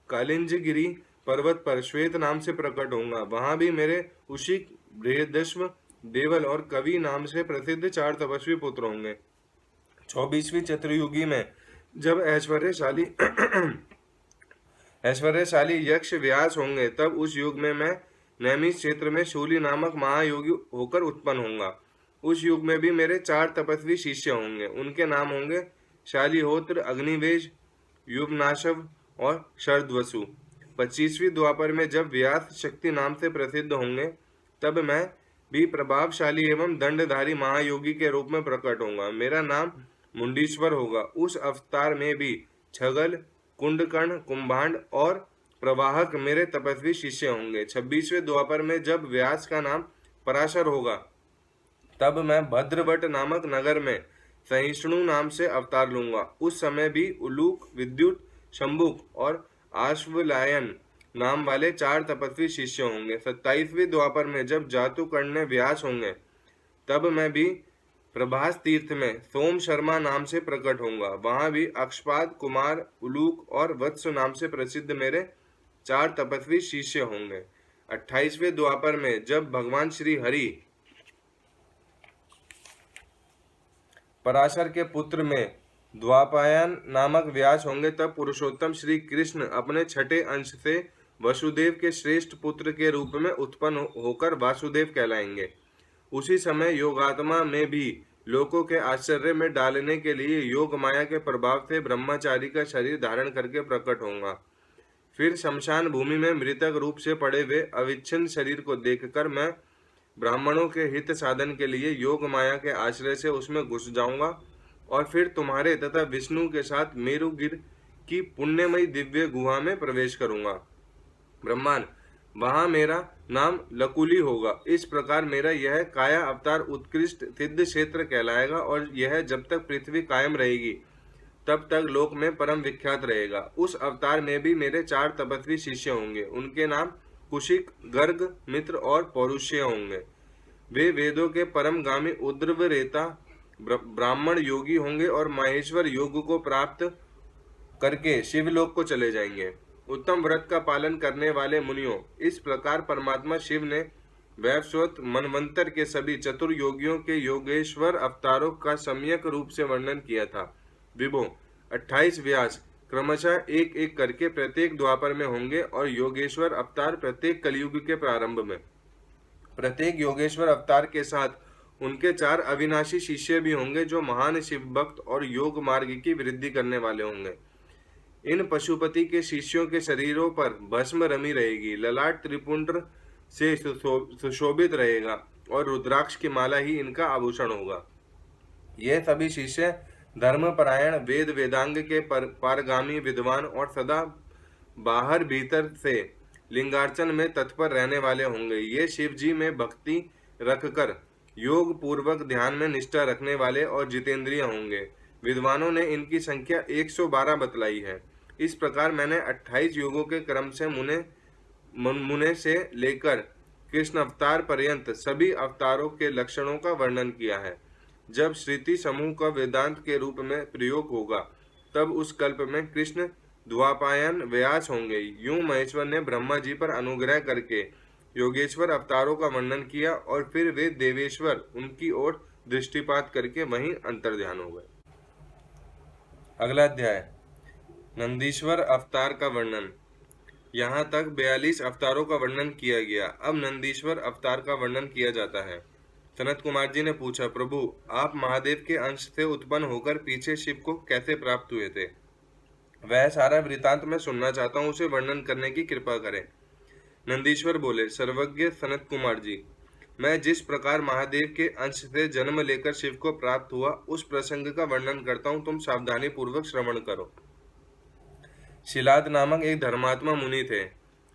कालिंजगिरी पर्वत पर श्वेत नाम से प्रकट होऊंगा। वहां भी मेरे उशिक, बृहदश्व, देवल और कवि नाम से प्रसिद्ध 4 तपस्वी पुत्र होंगे। 24वीं चतुर्युगी में जब ऐश्वर्यशाली यक्ष व्यास होंगे, तब उस युग में मैं नैमिष क्षेत्र में शूली नामक महायोगी होकर उत्पन्न होऊंगा। उस युग में भी मेरे 4 तपस्वी शिष्य होंगे। उनके नाम होंगे शालिहोत्र, अग्निवेश, युवनाशव और शरद्वसु। 25वीं द्वापर में जब व्यास शक्ति नाम से प्रसिद्ध होंगे, तब मैं भी प्रभावशाली एवं दंडधारी महायोगी के रूप में प्रकट होऊंगा। मेरा नाम मुंडीश्वर होगा। उस अवतार में भी छगल, कुंडकर्ण, कुंभांड और प्रवाहक मेरे तपस्वी शिष्य होंगे। 26वें द्वापर में जब व्यास का नाम पराशर होगा, तब मैं भद्रवट नामक नगर में सहिष्णु नाम से अवतार लूंगा। उस समय भी उलूक, विद्युत, शंभुक और आश्वलायन नाम वाले 4 तपस्वी शिष्य होंगे। 27वें द्वापर में जब जातुकर्ण व्यास होंगे, तब मैं भी प्रभास तीर्थ में सोम शर्मा नाम से प्रकट होऊंगा। वहां भी अक्षपाद, कुमार, उलूक और वत्स नाम से प्रसिद्ध मेरे 4 तपस्वी शिष्य होंगे। 28वें द्वापर में जब भगवान श्री हरि पराशर के पुत्र में द्वापायन नामक व्यास होंगे, तब पुरुषोत्तम श्री कृष्ण अपने 6ठे अंश से वसुदेव के श्रेष्ठ पुत्र के रूप में उत्पन्न होकर वासुदेव कहलाएंगे। उसी समय योगात्मा में भी लोगों के आश्चर्य में डालने के लिए योग माया के प्रभाव से ब्रह्मचारी का शरीर धारण करके प्रकट होऊंगा। फिर शमशान भूमि में मृतक रूप से पड़े हुए अविच्छिन्न शरीर को देखकर मैं ब्राह्मणों के हित साधन के लिए योग माया के आश्रय से उसमें घुस जाऊंगा और फिर तुम्हारे तथा विष्णु के साथ मेरुगिर की पुण्यमयी दिव्य गुहा में प्रवेश करूंगा। ब्रह्मांड, वहां मेरा नाम लकुली होगा। इस प्रकार मेरा यह काया अवतार उत्कृष्ट सिद्ध क्षेत्र कहलाएगा और यह जब तक पृथ्वी कायम रहेगी तब तक लोक में परम विख्यात रहेगा। उस अवतार में भी मेरे 4 तपस्वी शिष्य होंगे। उनके नाम कुशिक, गर्ग, मित्र और पौरुष्य होंगे। वे वेदों के परम गामी उद्रवरेता ब्राह्मण योगी होंगे और माहेश्वर योग को प्राप्त करके शिवलोक को चले जाएंगे। उत्तम व्रत का पालन करने वाले मुनियों, इस प्रकार परमात्मा शिव ने वैवस्वत मनवंतर के सभी चतुर योगियों के योगेश्वर अवतारों का सम्यक रूप से वर्णन किया था। विभो, 28 व्यास क्रमशः एक एक करके प्रत्येक द्वापर में होंगे और योगेश्वर अवतार प्रत्येक कलयुग के प्रारंभ में। प्रत्येक योगेश्वर अवतार के साथ उनके 4 अविनाशी शिष्य भी होंगे, जो महान शिव भक्त और योग मार्ग की वृद्धि करने वाले होंगे। इन पशुपति के शिष्यों के शरीरों पर भस्म रमी रहेगी, ललाट त्रिपुंड से सुशोभित रहेगा और रुद्राक्ष की माला ही इनका आभूषण होगा। ये सभी शिष्य धर्मपरायण, वेद वेदांग के पारगामी विद्वान और सदा बाहर भीतर से लिंगार्चन में तत्पर रहने वाले होंगे। ये शिव जी में भक्ति रखकर योग पूर्वक ध्यान में निष्ठा रखने वाले और जितेंद्रिय होंगे। विद्वानों ने इनकी संख्या 112 बतलाई है। इस प्रकार मैंने 28 योगों के क्रम से मुने से लेकर कृष्ण अवतार पर्यंत सभी अवतारों के लक्षणों का वर्णन किया है। जब श्रुति समूह का वेदांत के रूप में प्रयोग होगा तब उस कल्प में कृष्ण द्वापायन व्यास होंगे। यूं महेश्वर ने ब्रह्मा जी पर अनुग्रह करके योगेश्वर अवतारों का वर्णन किया और फिर वे देवेश्वर उनकी ओर दृष्टिपात करके वहीं अंतर्ध्यान हो गए। अगला अध्याय नंदीश्वर अवतार का वर्णन। यहाँ तक 42 अवतारों का वर्णन किया गया। अब नंदीश्वर अवतार का वर्णन किया जाता है। सनत कुमार जी ने पूछा, प्रभु आप महादेव के अंश से उत्पन्न होकर पीछे शिव को कैसे प्राप्त हुए थे? वह सारा वृतांत मैं सुनना चाहता हूँ, उसे वर्णन करने की कृपा करें। नंदीश्वर बोले, सर्वज्ञ सनत कुमार जी, मैं जिस प्रकार महादेव के अंश से जन्म लेकर शिव को प्राप्त हुआ उस प्रसंग का वर्णन करता हूँ, तुम सावधानी पूर्वक श्रवण करो। शिलाद नामक एक धर्मात्मा मुनि थे।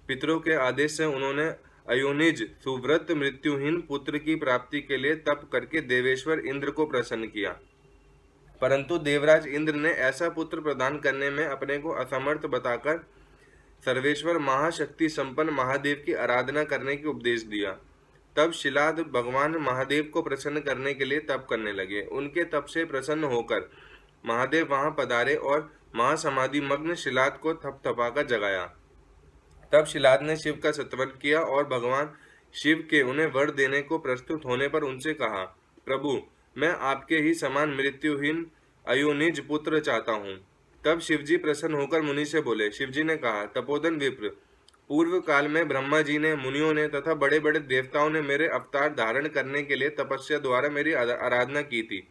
पितरों के आदेश से उन्होंने अयोनिज सुव्रत मृत्युहीन पुत्र की प्राप्ति के लिए तप करके देवेश्वर इंद्र को प्रसन्न किया, परंतु देवराज इंद्र ने ऐसा पुत्र प्रदान करने में अपने को असमर्थ बताकर सर्वेश्वर महाशक्ति संपन्न महादेव की आराधना करने की उपदेश दिया। तब शिलाद भगवान महादेव को प्रसन्न करने के लिए तप करने लगे। उनके तप से प्रसन्न होकर महादेव वहां पधारे और महासमाधि मग्न शिलाद को थपथपाकर जगाया। तब शिलाद ने शिव का स्तवन किया और भगवान शिव के उन्हें वर देने को प्रस्तुत होने पर उनसे कहा, प्रभु मैं आपके ही समान मृत्युहीन अयोनिज पुत्र चाहता हूँ। तब शिवजी प्रसन्न होकर मुनि से बोले। शिवजी ने कहा, तपोधन विप्र, पूर्व काल में ब्रह्मा जी ने, मुनियों ने तथा बड़े बड़े देवताओं ने मेरे अवतार धारण करने के लिए तपस्या द्वारा मेरी आराधना की थी।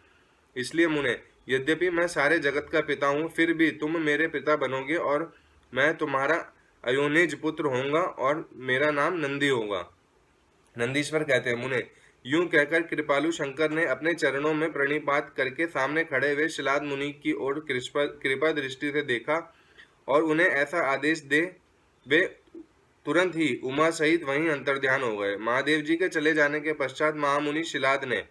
इसलिए मुने, यद्यपि मैं सारे जगत का पिता हूँ, फिर भी तुम मेरे पिता बनोगे और मैं तुम्हारा अयोनिज पुत्र होऊंगा और मेरा नाम नंदी होगा। नंदीश्वर कहते हैं, मुने, यूं कहकर कृपालु शंकर ने अपने चरणों में प्रणिपात करके सामने खड़े हुए शिलाद मुनि की ओर कृपा दृष्टि से देखा और उन्हें ऐसा आदेश दे वे तुरंत ही उमा सहित वहीं अंतर्ध्यान हो गए। महादेव जी के चले जाने के पश्चात महामुनि शिलाद ने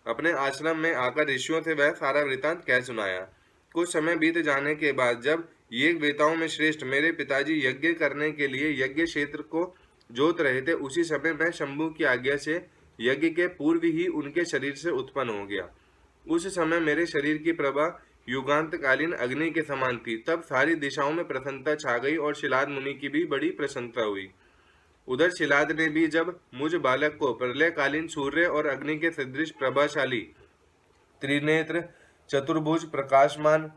अपने आश्रम में आकर ऋषियों से वह सारा वृतांत कह सुनाया। कुछ समय बीत जाने के बाद जब ये वेताओं में श्रेष्ठ मेरे पिताजी यज्ञ करने के लिए यज्ञ क्षेत्र को जोत रहे थे, उसी समय मैं शंभु की आज्ञा से यज्ञ के पूर्व ही उनके शरीर से उत्पन्न हो गया। उस समय मेरे शरीर की प्रभा युगांतकालीन अग्नि के समान थी। तब सारी दिशाओं में प्रसन्नता छा गई और शिलाद मुनि की भी बड़ी प्रसन्नता हुई। उधर शिलाद ने भी जब मुझ बालक को प्रलयकालीन सूर्य और अग्नि के सदृश प्रभाशाली त्रिनेत्र चतुर्भुज प्रकाशमान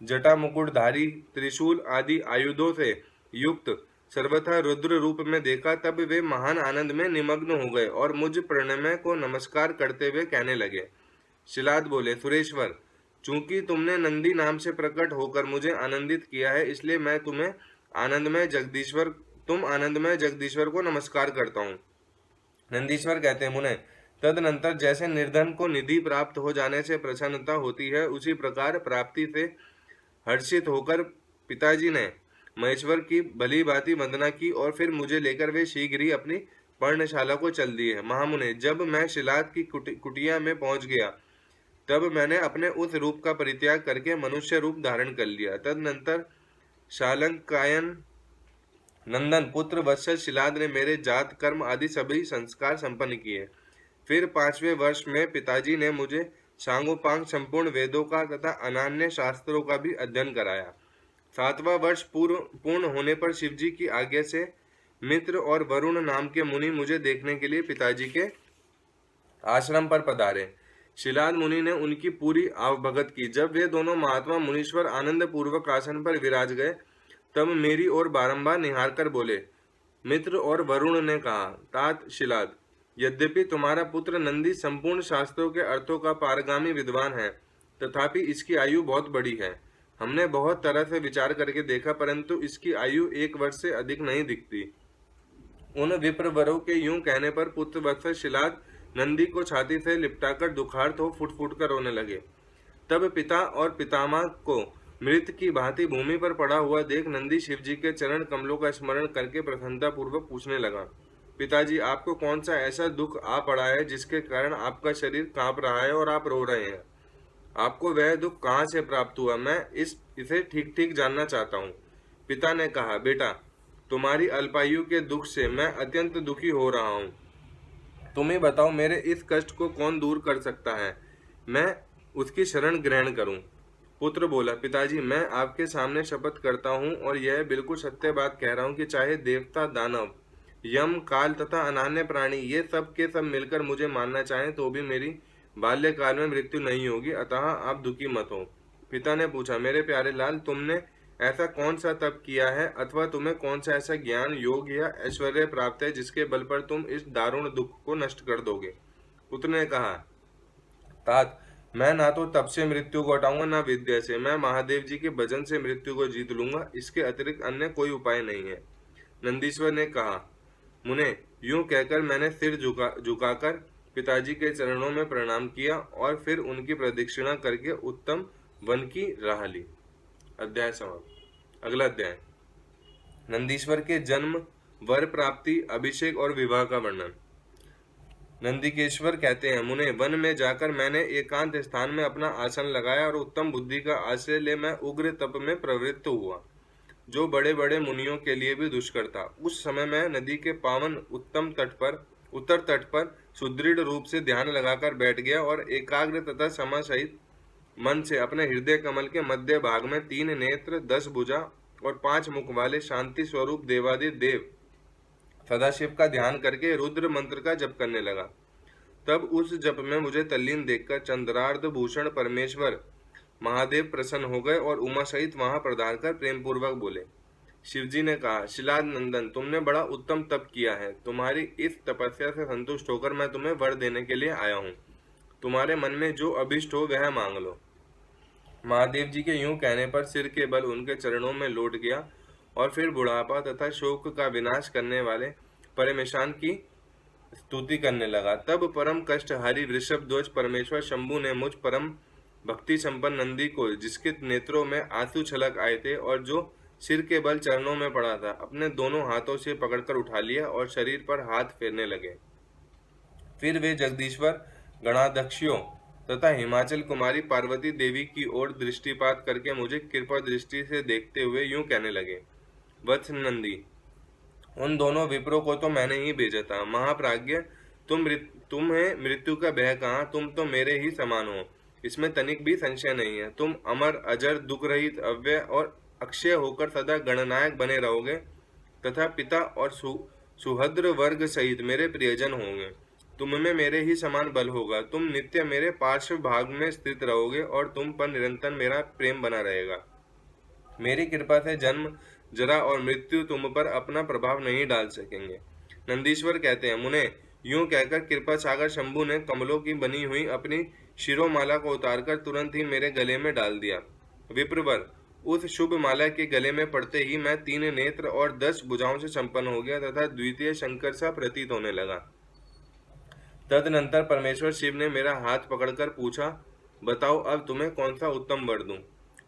जटा मुकुटधारी त्रिशूल आदि आयुधों से युक्त सर्वथा रुद्र रूप में देखा, तब वे महान आनंद में निमग्न हो गए और मुझ प्रणमय को नमस्कार करते हुए कहने लगे। शिलाद बोले, सुरेश्वर, चूंकि तुमने नंदी नाम से प्रकट होकर मुझे आनंदित किया है, इसलिए मैं तुम आनंदमय जगदीश्वर को नमस्कार करता हूँ। नंदीश्वर कहते हैं, मुने, तदनंतर जैसे निर्धन को निधि प्राप्त हो जाने से प्रसन्नता होती है, उसी प्रकार प्राप्ति से हर्षित होकर पिताजी ने महेश्वर की भली भांति वंदना की और फिर मुझे लेकर वे शीघ्र ही अपनी पर्णशाला को चल दिए। महामुने, जब मैं शिलाद की कुटिया में पहुंच गया तब मैंने अपने उस रूप का परित्याग करके मनुष्य रूप धारण कर लिया। तदनंतर शालंकायन नंदन पुत्र वत्सल शिलाद ने मेरे जात कर्म आदि सभी संस्कार संपन्न किए। फिर 5वें वर्ष में पिताजी ने मुझे सांगोपांग संपूर्ण वेदों का तथा अनान्य शास्त्रों का भी अध्ययन कराया। 7वां वर्ष पूर्ण होने पर शिवजी की आज्ञा से मित्र और वरुण नाम के मुनि मुझे देखने के लिए पिताजी के आश्रम पर पधारे। शिलाद मुनि ने उनकी पूरी आवभगत की। जब वे दोनों महात्मा मुनीश्वर आनंद पूर्वक आसन पर विराज गए तब मेरी ओर बारंबार निहार कर बोले। मित्र और वरुण ने कहा, तात शिलाद, यद्यपि तुम्हारा पुत्र नंदी संपूर्ण शास्त्रों के अर्थों का पारगामी विद्वान है, तथापि इसकी आयु बहुत बड़ी है। हमने बहुत तरह से विचार करके देखा, परंतु इसकी आयु 1 वर्ष से अधिक नहीं दिखती। उन विप्रवरों के यूं कहने पर पुत्र वत्सल शिलाद नंदी को छाती से लिपटाकर दुखार्त हो फुट फुट कर रोने लगे। तब पिता और पितामह को मृत की भांति भूमि पर पड़ा हुआ देख नंदी शिवजी के चरण कमलों का स्मरण करके प्रसन्नता पूर्वक पूछने लगा, पिताजी, आपको कौन सा ऐसा दुख आ पड़ा है जिसके कारण आपका शरीर कांप रहा है और आप रो रहे हैं? आपको वह दुख कहाँ से प्राप्त हुआ? मैं इसे ठीक ठीक जानना चाहता हूँ। पिता ने कहा, बेटा, तुम्हारी अल्पायु के दुख से मैं अत्यंत दुखी हो रहा हूँ। तुम ही बताओ, मेरे इस कष्ट को कौन दूर कर सकता है? मैं उसकी शरण ग्रहण करूं। पुत्र बोला, पिताजी, मैं आपके सामने शपथ करता हूं और यह बिल्कुल सत्य बात कह रहा हूं कि चाहे देवता, दानव, यम, काल तथा अनान्य प्राणी ये सब के सब मिलकर मुझे मारना चाहें तो भी मेरी बाल्यकाल में मृत्यु नहीं होगी, अतः आप दुखी मत हो। पिता ने पूछा, मेरे प्यारे लाल, तुमने ऐसा कौन सा तप किया है अथवा तुम्हें कौन सा ऐसा ज्ञान, योग या ऐश्वर्य प्राप्त है जिसके बल पर तुम इस दारुण दुख को नष्ट कर दोगे? पुत्र ने कहा, तात, मैं ना तो तप से मृत्यु को हटाऊंगा, ना विद्या से। मैं महादेव जी के भजन से मृत्यु को जीत लूंगा, इसके अतिरिक्त अन्य कोई उपाय नहीं है। नंदीश्वर ने कहा, मुने, यूं कहकर मैंने सिर झुकाकर पिताजी के चरणों में प्रणाम किया और फिर उनकी प्रदक्षिणा करके उत्तम वन की राह ली। अध्याय समाप्त। अगला अध्याय, नंदीश्वर के जन्म, वर प्राप्ति, अभिषेक और विवाह का वर्णन। नंदिकेश्वर कहते हैं, मुने, वन में जाकर मैंने एकांत स्थान में अपना आसन लगाया और उत्तम बुद्धि का आश्रय ले मैं उग्र तप में प्रवृत्त हुआ, जो बड़े बड़े मुनियों के लिए भी दुष्कर था। उस समय मैं नदी के पावन उत्तर तट पर सुदृढ़ रूप से ध्यान लगाकर बैठ गया और एकाग्र तथा समासहित मन से अपने हृदय कमल के मध्य भाग में 3 नेत्र, 10 भुजा और 5 मुख वाले शांति स्वरूप देवादिदेव सदाशिव का ध्यान करके रुद्र मंत्र का जप करने लगा। तब उस जप में मुझे तल्लीन देखकर चंद्रार्ध भूषण परमेश्वर महादेव प्रसन्न हो गए और उमा सहित वहां पधार कर प्रेम पूर्वक बोले। शिवजी ने कहा, शिलाद नंदन, तुमने बड़ा उत्तम तप किया है। तुम्हारी इस तपस्या से संतुष्ट होकर मैं तुम्हें वर देने के लिए आया हूँ। तुम्हारे मन में जो अभिष्ट हो वह मांग लो। महादेव जी के यूं कहने पर सिर के बल उनके चरणों में लौट गया और फिर बुढ़ापा तथा शोक का विनाश करने वाले परमेशान की स्तुति करने लगा। तब परम कष्टहारी वृषभ ध्वज परमेश्वर शंभु ने मुझ परम भक्ति संपन्न नंदी को, जिसके नेत्रों में आंसू छलक आए थे और जो सिर के बल चरणों में पड़ा था, अपने दोनों हाथों से पकड़कर उठा लिया और शरीर पर हाथ फेरने लगे। फिर वे जगदीश्वर गणाध्यक्षों तथा हिमाचल कुमारी पार्वती देवी की ओर दृष्टिपात करके मुझे कृपा दृष्टि से देखते हुए यूं कहने लगे, वत्स नंदी, उन दोनों विप्रों को तो मैंने ही भेजा था। महाप्राज्ञ, तुम्हें मृत्यु का भय कहाँ? तुम तो मेरे ही समान हो, इसमें तनिक भी संशय नहीं है। तुम अमर, अजर, दुख रहित, अव्यय और अक्षय होकर सदा गणनायक बने रहोगे तथा पिता और सुहद्र वर्ग सहित मेरे प्रियजन होंगे। तुम में मेरे ही समान बल होगा। तुम नित्य मेरे पार्श्व भाग में स्थित रहोगे और तुम पर निरंतर मेरा प्रेम बना रहेगा। मेरी कृपा से जन्म, जरा और मृत्यु तुम पर अपना प्रभाव नहीं डाल सकेंगे। नंदीश्वर कहते हैं, मुने, यूं कहकर कृपा सागर शंभु ने कमलों की बनी हुई अपनी शिरोमाला को उतारकर तुरंत ही मेरे गले में डाल दिया। विप्रवर, उस शुभ माला के गले में पड़ते ही मैं 3 नेत्र और 10 भुजाओं से संपन्न हो गया तथा द्वितीय शंकर सा प्रतीत होने लगा। तदनंतर परमेश्वर शिव ने मेरा हाथ पकड़कर पूछा, बताओ अब तुम्हें कौन सा उत्तम वर दूं?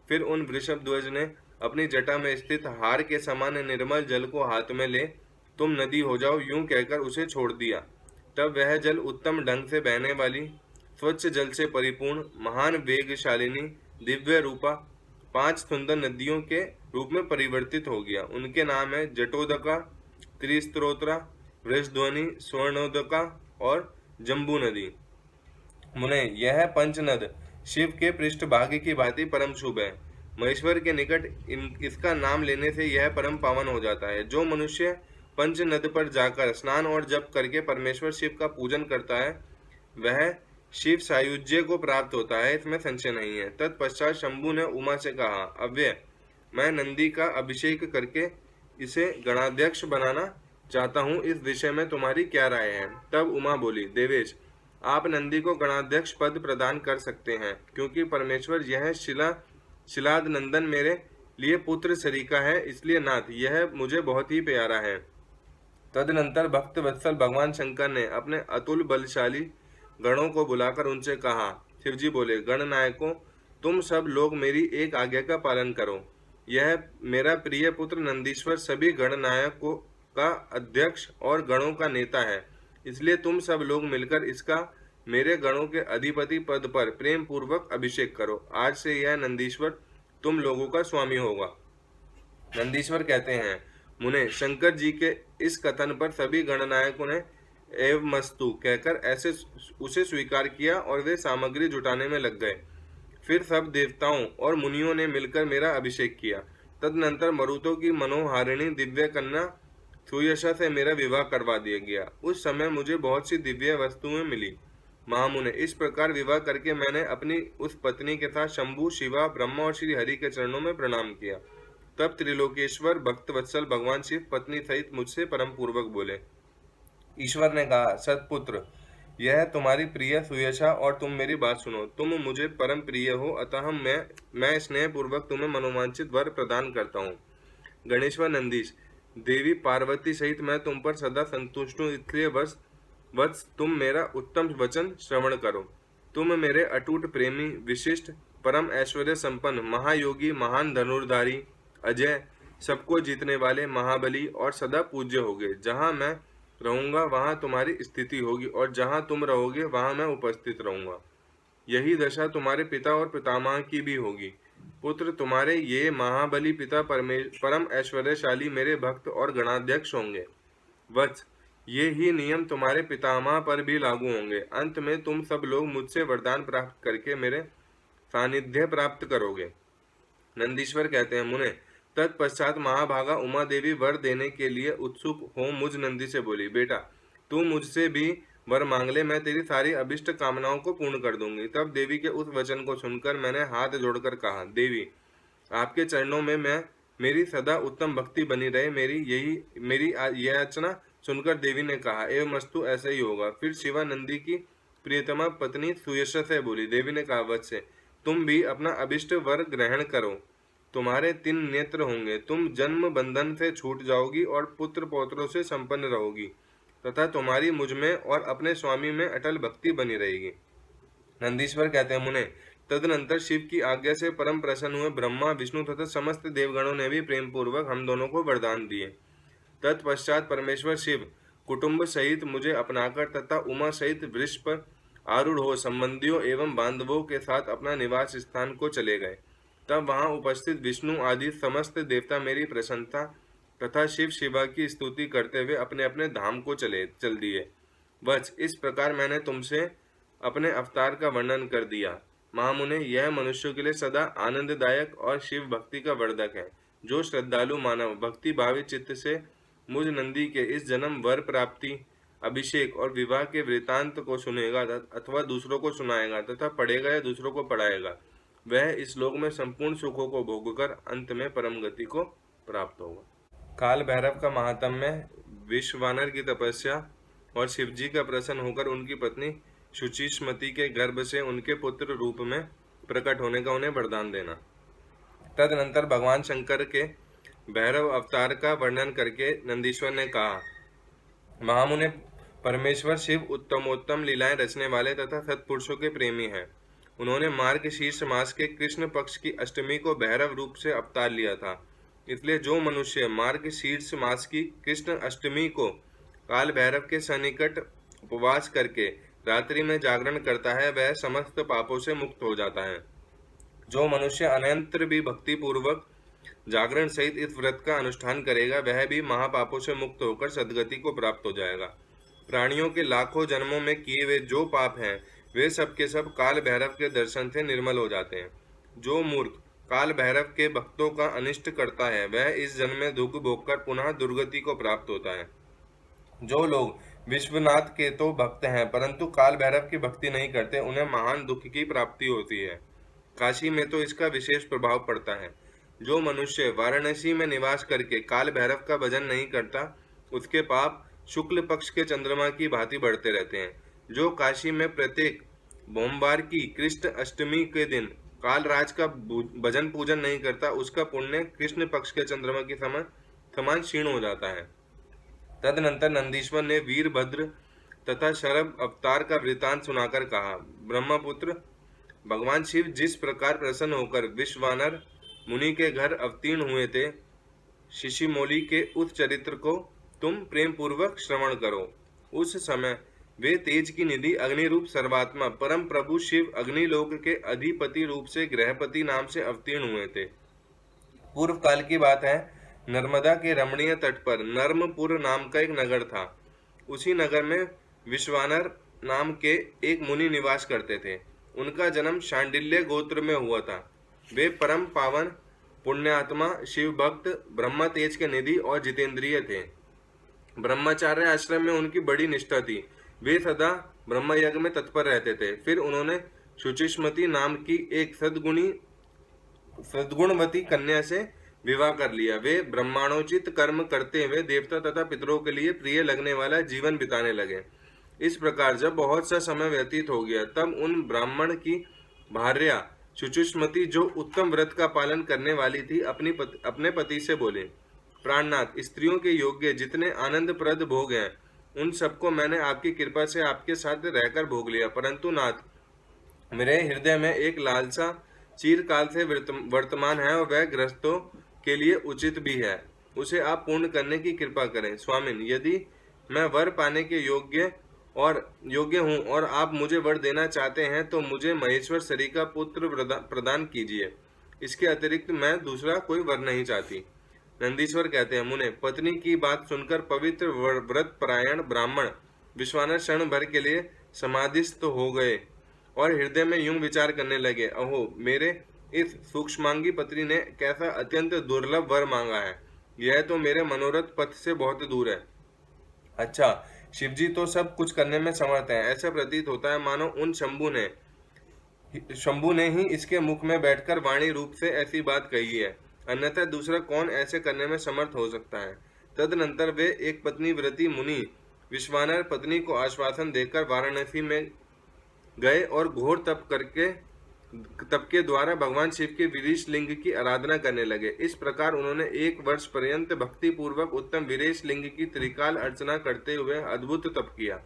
फिर उन वृषभ ध्वज ने अपनी जटा में स्थित हार के समान निर्मल जल को हाथ में ले, तुम नदी हो जाओ, यूं कहकर उसे छोड़ दिया। तब वह जल उत्तम ढंग से बहने वाली, स्वच्छ जल से परिपूर्ण, महान वेगशालिनी, दिव्य रूपा 5 सुंदर नदियों के रूप में परिवर्तित हो गया। उनके नाम है जटोदका, त्रिस्त्रोत्रा, वृषध्वनि, स्वर्णोदका और जम्बू नदी। मुने, यह पंचनद शिव के पृष्ठ भाग्य की भांति परम शुभ है। महेश्वर के निकट इसका नाम लेने से यह परम पावन हो जाता है। जो मनुष्य पंचनद पर जाकर स्नान और जप करके परमेश्वर शिव का पूजन करता है, वह शिव सायुज्य को प्राप्त होता है, इसमें संशय नहीं है। तत्पश्चात शंभु ने उमा से कहा, अव्यय, मैं नंदी का अभिषेक करके इसे गणाध्यक्ष बनाना चाहता हूँ, इस विषय में तुम्हारी क्या राय है? तब उमा बोली, देवेश, आप नंदी को गणाध्यक्ष पद प्रदान कर सकते हैं, क्योंकि परमेश्वर यह शिलाद नंदन मेरे लिए पुत्र सरीका है, इसलिए नाथ, यह मुझे बहुत ही प्यारा है। तदनंतर भक्त वत्सल भगवान शंकर ने अपने अतुल बलशाली गणों को बुलाकर उनसे कहा। शिवजी बोले, गणनायकों, तुम सब लोग मेरी एक आज्ञा का पालन करो। यह मेरा प्रिय पुत्र नंदीश्वर सभी गणनायकों का अध्यक्ष और गणों का नेता है, इसलिए तुम सब लोग मिलकर इसका मेरे गणों के अधिपति पद पर प्रेम पूर्वक अभिषेक करो। आज से यह नंदीश्वर तुम लोगों का स्वामी होगा। नंदीश्वर कहते हैं, मुने, शंकर जी के इस कथन पर सभी गणनायकों ने एवं मस्तु कहकर ऐसे उसे स्वीकार किया और वे सामग्री जुटाने में लग गए। फिर सब देवताओं और मुनियों ने मिलकर मेरा अभिषेक किया। तदनंतर मरुतों की मनोहारिणी दिव्य कन्या सुयशा से मेरा विवाह करवा दिया गया। उस समय मुझे बहुत सी दिव्य वस्तुएं मिली। महामुने, इस प्रकार विवाह करके मैंने अपनी उस पत्नी के साथ शंभु, शिवा, ब्रह्मा और श्री हरि के चरणों में प्रणाम किया। तब त्रिलोकेश्वर भक्त वत्सल भगवान शिव पत्नी सहित मुझसे परम पूर्वक बोले। ईश्वर ने कहा, सतपुत्र, यह तुम्हारी प्रिय सुयशा और तुम मेरी बात सुनो। तुम मुझे परम प्रिय हो, अतः मैं स्नेह पूर्वक तुम्हें मनोवांछित वर प्रदान करता हूँ। गणेश्वर नंदीश, देवी पार्वती सहित मैं तुम पर सदा संतुष्ट हूँ, इसलिए वत्स तुम मेरा उत्तम वचन श्रवण करो। तुम मेरे अटूट प्रेमी, विशिष्ट, परम ऐश्वर्य संपन्न, महायोगी, महान धनुर्धारी, अजय, सबको जीतने वाले, महाबली और सदा पूज्य होगे। जहाँ मैं रहूंगा वहां तुम्हारी स्थिति होगी और जहां तुम रहोगे वहां मैं उपस्थित रहूंगा। यही दशा तुम्हारे पिता और पितामह की भी होगी। पुत्र, तुम्हारे ये महाबली पिता परम ऐश्वर्यशाली मेरे भक्त और गणाध्यक्ष होंगे। वत्स, ये ही नियम तुम्हारे पितामह पर भी लागू होंगे। अंत में तुम सब लोग मुझसे वरदान प्राप्त करके मेरे सानिध्य प्राप्त करोगे। नंदीश्वर कहते हैं, मुने, तत्पश्चात महाभागा उमा देवी वर देने के लिए उत्सुक हो मुझ नंदी से बोली, बेटा, तू मुझसे भी वर मांग ले, मैं तेरी सारी अभिष्ट कामनाओं को पूर्ण कर दूंगी। तब देवी के उस वचन को सुनकर मैंने हाथ जोड़कर कहा, देवी, आपके चरणों में मेरी सदा उत्तम भक्ति बनी रहे। मेरी यह याचना सुनकर देवी ने कहा, एवं मस्तु, ऐसा ही होगा। फिर शिवा नंदी की प्रियतमा पत्नी सुयशा से बोली। देवी ने कहा, वत्स, तुम भी अपना अभिष्ट वर ग्रहण करो। तुम्हारे 3 नेत्र होंगे, तुम जन्म बंधन से छूट जाओगी और पुत्र पौत्रों से संपन्न रहोगी तथा तुम्हारी मुझ में और अपने स्वामी में अटल भक्ति बनी रहेगी। नंदीश्वर कहते हैं, मुने, तदनंतर शिव की आज्ञा से परम प्रसन्न हुए ब्रह्मा, विष्णु तथा समस्त देवगणों ने भी प्रेम पूर्वक हम दोनों को वरदान दिए। तत्पश्चात परमेश्वर शिव कुटुंब सहित मुझे अपनाकर तथा उमा सहित वृक्ष पर आरूढ़ हो संबंधियों एवं बांधवों के साथ अपना निवास स्थान को चले गए। तब वहां उपस्थित विष्णु आदि समस्त देवता मेरी प्रसन्नता तथा शिव शिवा की स्तुति करते हुए अपने अपने धाम को चल दिए। वत्स, इस प्रकार मैंने तुमसे अपने अवतार का वर्णन कर दिया। महामुने, यह मनुष्यों के लिए सदा आनंददायक और शिव भक्ति का वर्धक है। जो श्रद्धालु मानव भक्ति भावित चित्त से मुझ नंदी के इस जन्म वर प्राप्ति, अभिषेक और विवाह के वृतांत को सुनेगा अथवा दूसरों को सुनाएगा तथा पढ़ेगा या दूसरों को पढ़ाएगा, वह इस लोक में संपूर्ण सुखों को भोगकर अंत में परम गति को प्राप्त होगा। काल भैरव का महात्म्य, विश्वानर की तपस्या और शिवजी का प्रसन्न होकर उनकी पत्नी शुचिस्मति के गर्भ से उनके पुत्र रूप में प्रकट होने का उन्हें वरदान देना। तदनंतर भगवान शंकर के भैरव अवतार का वर्णन करके नंदीश्वर ने कहा, महामुने, परमेश्वर शिव उत्तमोत्तम लीलाएं रचने वाले तथा सत्पुरुषों के प्रेमी हैं। उन्होंने मार्गशीर्ष मास के कृष्ण पक्ष की अष्टमी को भैरव रूप से अवतार लिया था। इसलिए जो मनुष्य मार्गशीर्ष मास की कृष्ण अष्टमी को काल भैरव के सन्निकट उपवास करके रात्रि में जागरण करता है, वह समस्त पापों से मुक्त हो जाता है। जो मनुष्य अनंतर भी भक्ति पूर्वक जागरण सहित इस व्रत का अनुष्ठान करेगा, वह भी महापापों से मुक्त होकर सद्गति को प्राप्त हो जाएगा। प्राणियों के लाखों जन्मों में किए हुए जो पाप हैं, वे सब के सब काल भैरव के दर्शन से निर्मल हो जाते हैं। जो मूर्ख काल भैरव के भक्तों का अनिष्ट करता है, वह इस जन्म में दुख भोगकर पुनः दुर्गति को प्राप्त होता है। जो लोग विश्वनाथ के तो भक्त हैं परंतु काल भैरव की भक्ति नहीं करते, उन्हें महान दुख की प्राप्ति होती है। काशी में तो इसका विशेष प्रभाव पड़ता है। जो मनुष्य वाराणसी में निवास करके काल भैरव का भजन नहीं करता, उसके पाप शुक्ल पक्ष के चंद्रमा की भांति बढ़ते रहते हैं। जो काशी में प्रत्येक सोमवार की कृष्ण अष्टमी के दिन कालराज का भजन पूजन नहीं करता, उसका पुण्य कृष्ण पक्ष के चंद्रमा के समान क्षीण हो जाता है। तदनंतर नंदीश्वर ने वीरभद्र तथा शरभ अवतार का वृतांत सुनाकर कहा, ब्रह्मपुत्र, भगवान शिव जिस प्रकार प्रसन्न होकर विश्वानर मुनि के घर अवतीर्ण हुए थे, शिशिमौली के उस चरित्र को तुम प्रेम पूर्वक श्रवण करो। उस समय वे तेज की निधि अग्निरूप सर्वात्मा परम प्रभु शिव अग्निलोक के अधिपति रूप से गृहपति नाम से अवतीर्ण हुए थे। पूर्व काल की बात है, नर्मदा के रमणीय तट पर नर्मपुर नाम का एक नगर था। उसी नगर में विश्वानर नाम के एक मुनि निवास करते थे। उनका जन्म शांडिल्य गोत्र में हुआ था। वे परम पावन पुण्यात्मा, शिव भक्त, ब्रह्मा तेज के निधि और जितेंद्रिय थे। ब्रह्मचार्य आश्रम में उनकी बड़ी निष्ठा थी। वे सदा ब्रह्म यज्ञ में तत्पर रहते थे। फिर उन्होंने शुचिस्मति नाम की एक सद्गुणवती कन्या से विवाह कर लिया। वे ब्रह्मांडोचित कर्म करते हुए देवता तथा पितरों के लिए प्रिय लगने वाला जीवन बिताने लगे। इस प्रकार जब बहुत सा समय व्यतीत हो गया, तब उन ब्राह्मण की भार्या शुचिस्मति, जो उत्तम व्रत का पालन करने वाली थी, अपने पति से बोले, प्राणनाथ, स्त्रियों के योग्य जितने आनंदप्रद भोग हैं, उन सबको मैंने आपकी कृपा से आपके साथ रहकर भोग लिया, परंतु नाथ, मेरे हृदय में एक लालसा चिरकाल से वर्तमान है और वह गृहस्थों के लिए उचित भी है। उसे आप पूर्ण करने की कृपा करें। स्वामिन, यदि मैं वर पाने के योग्य हूँ और आप मुझे वर देना चाहते हैं, तो मुझे महेश्वर शरी का पुत्र प्रदान कीजिए। इसके अतिरिक्त मैं दूसरा कोई वर नहीं चाहती। नंदीश्वर कहते हैं, मुने, पत्नी की बात सुनकर पवित्र व्रत परायण ब्राह्मण विश्वानर क्षण भर के लिए समाधिस्थ हो गए और हृदय में यूं विचार करने लगे, अहो, मेरे इस सूक्ष्मांगी पत्नी ने कैसा अत्यंत दुर्लभ वर मांगा है। यह तो मेरे मनोरथ पथ से बहुत दूर है। अच्छा, शिवजी तो सब कुछ करने में समर्थ हैं। ऐसा प्रतीत होता है मानो उन शंभु ने ही इसके मुख में बैठकर वाणी रूप से ऐसी बात कही है, अन्यथा दूसरा कौन ऐसे करने में समर्थ हो सकता है। तदनंतर वे एक पत्नी व्रती मुनि विश्वानर पत्नी को आश्वासन देकर वाराणसी में गए और घोर तप के द्वारा भगवान शिव के विरेश लिंग की आराधना करने लगे। इस प्रकार उन्होंने 1 वर्ष पर्यंत भक्ति पूर्वक उत्तम विरेश लिंग की त्रिकाल अर्चना करते हुए अद्भुत तप किया।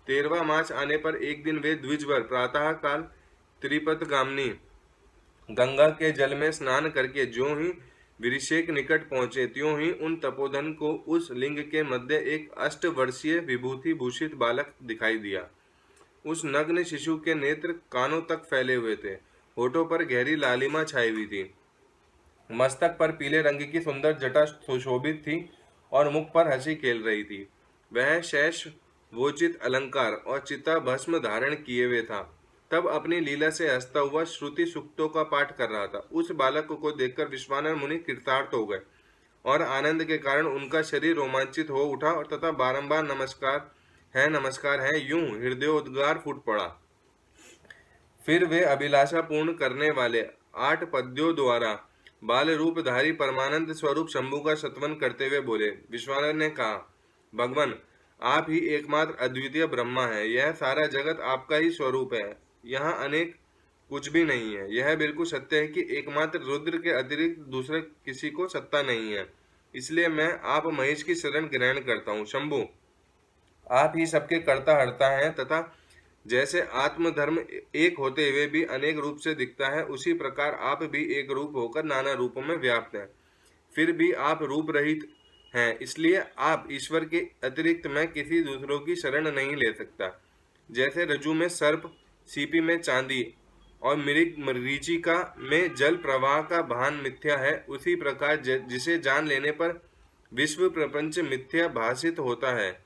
13वां मास आने पर एक दिन वे द्विजवर प्रातः काल त्रिपतगामिनी गंगा के जल में स्नान करके ज्यों ही विरिशेक निकट पहुंचे, त्यों ही उन तपोधन को उस लिंग के मध्य एक 8 वर्षीय विभूति भूषित बालक दिखाई दिया। उस नग्न शिशु के नेत्र कानों तक फैले हुए थे, होठों पर गहरी लालिमा छाई हुई थी, मस्तक पर पीले रंग की सुंदर जटा सुशोभित थी और मुख पर हंसी खेल रही थी। वह शेष वोचित अलंकार और चिता भस्म धारण किए हुए था। तब अपनी लीला से हंसता हुआ श्रुति सूक्तों का पाठ कर रहा था। उस बालक को देखकर विश्वानर मुनि कृतार्थ हो गए और आनंद के कारण उनका शरीर रोमांचित हो उठा और तथा बारंबार नमस्कार है यूं हृदयोद्गार फूट पड़ा। फिर वे अभिलाषा पूर्ण करने वाले 8 पद्यों द्वारा बाल रूपधारी परमानंद स्वरूप शंभु का सत्वन करते हुए बोले। विश्वानर ने कहा, भगवान, आप ही एकमात्र अद्वितीय ब्रह्मा है। यह सारा जगत आपका ही स्वरूप है। यहाँ अनेक कुछ भी नहीं है। यह बिल्कुल सत्य है कि एकमात्र रुद्र के अतिरिक्त दूसरे किसी को सत्ता नहीं है। इसलिए मैं आप महेश की शरण ग्रहण करता हूँ। शंभु, आप ही सबके कर्ता हर्ता हैं तथा जैसे आत्मधर्म एक होते हुए भी अनेक रूप से दिखता है, उसी प्रकार आप भी एक रूप होकर नाना रूपों में व्याप्त हैं। फिर भी आप रूप रहित हैं, इसलिए आप ईश्वर के अतिरिक्त मैं किसी दूसरों की शरण नहीं ले सकता। जैसे रज्जु में सर्प, सीपी में चांदी और मरीचिका में जल प्रवाह का भान मिथ्या है, उसी प्रकार जिसे जान लेने पर विश्व प्रपंच मिथ्या भाषित होता है,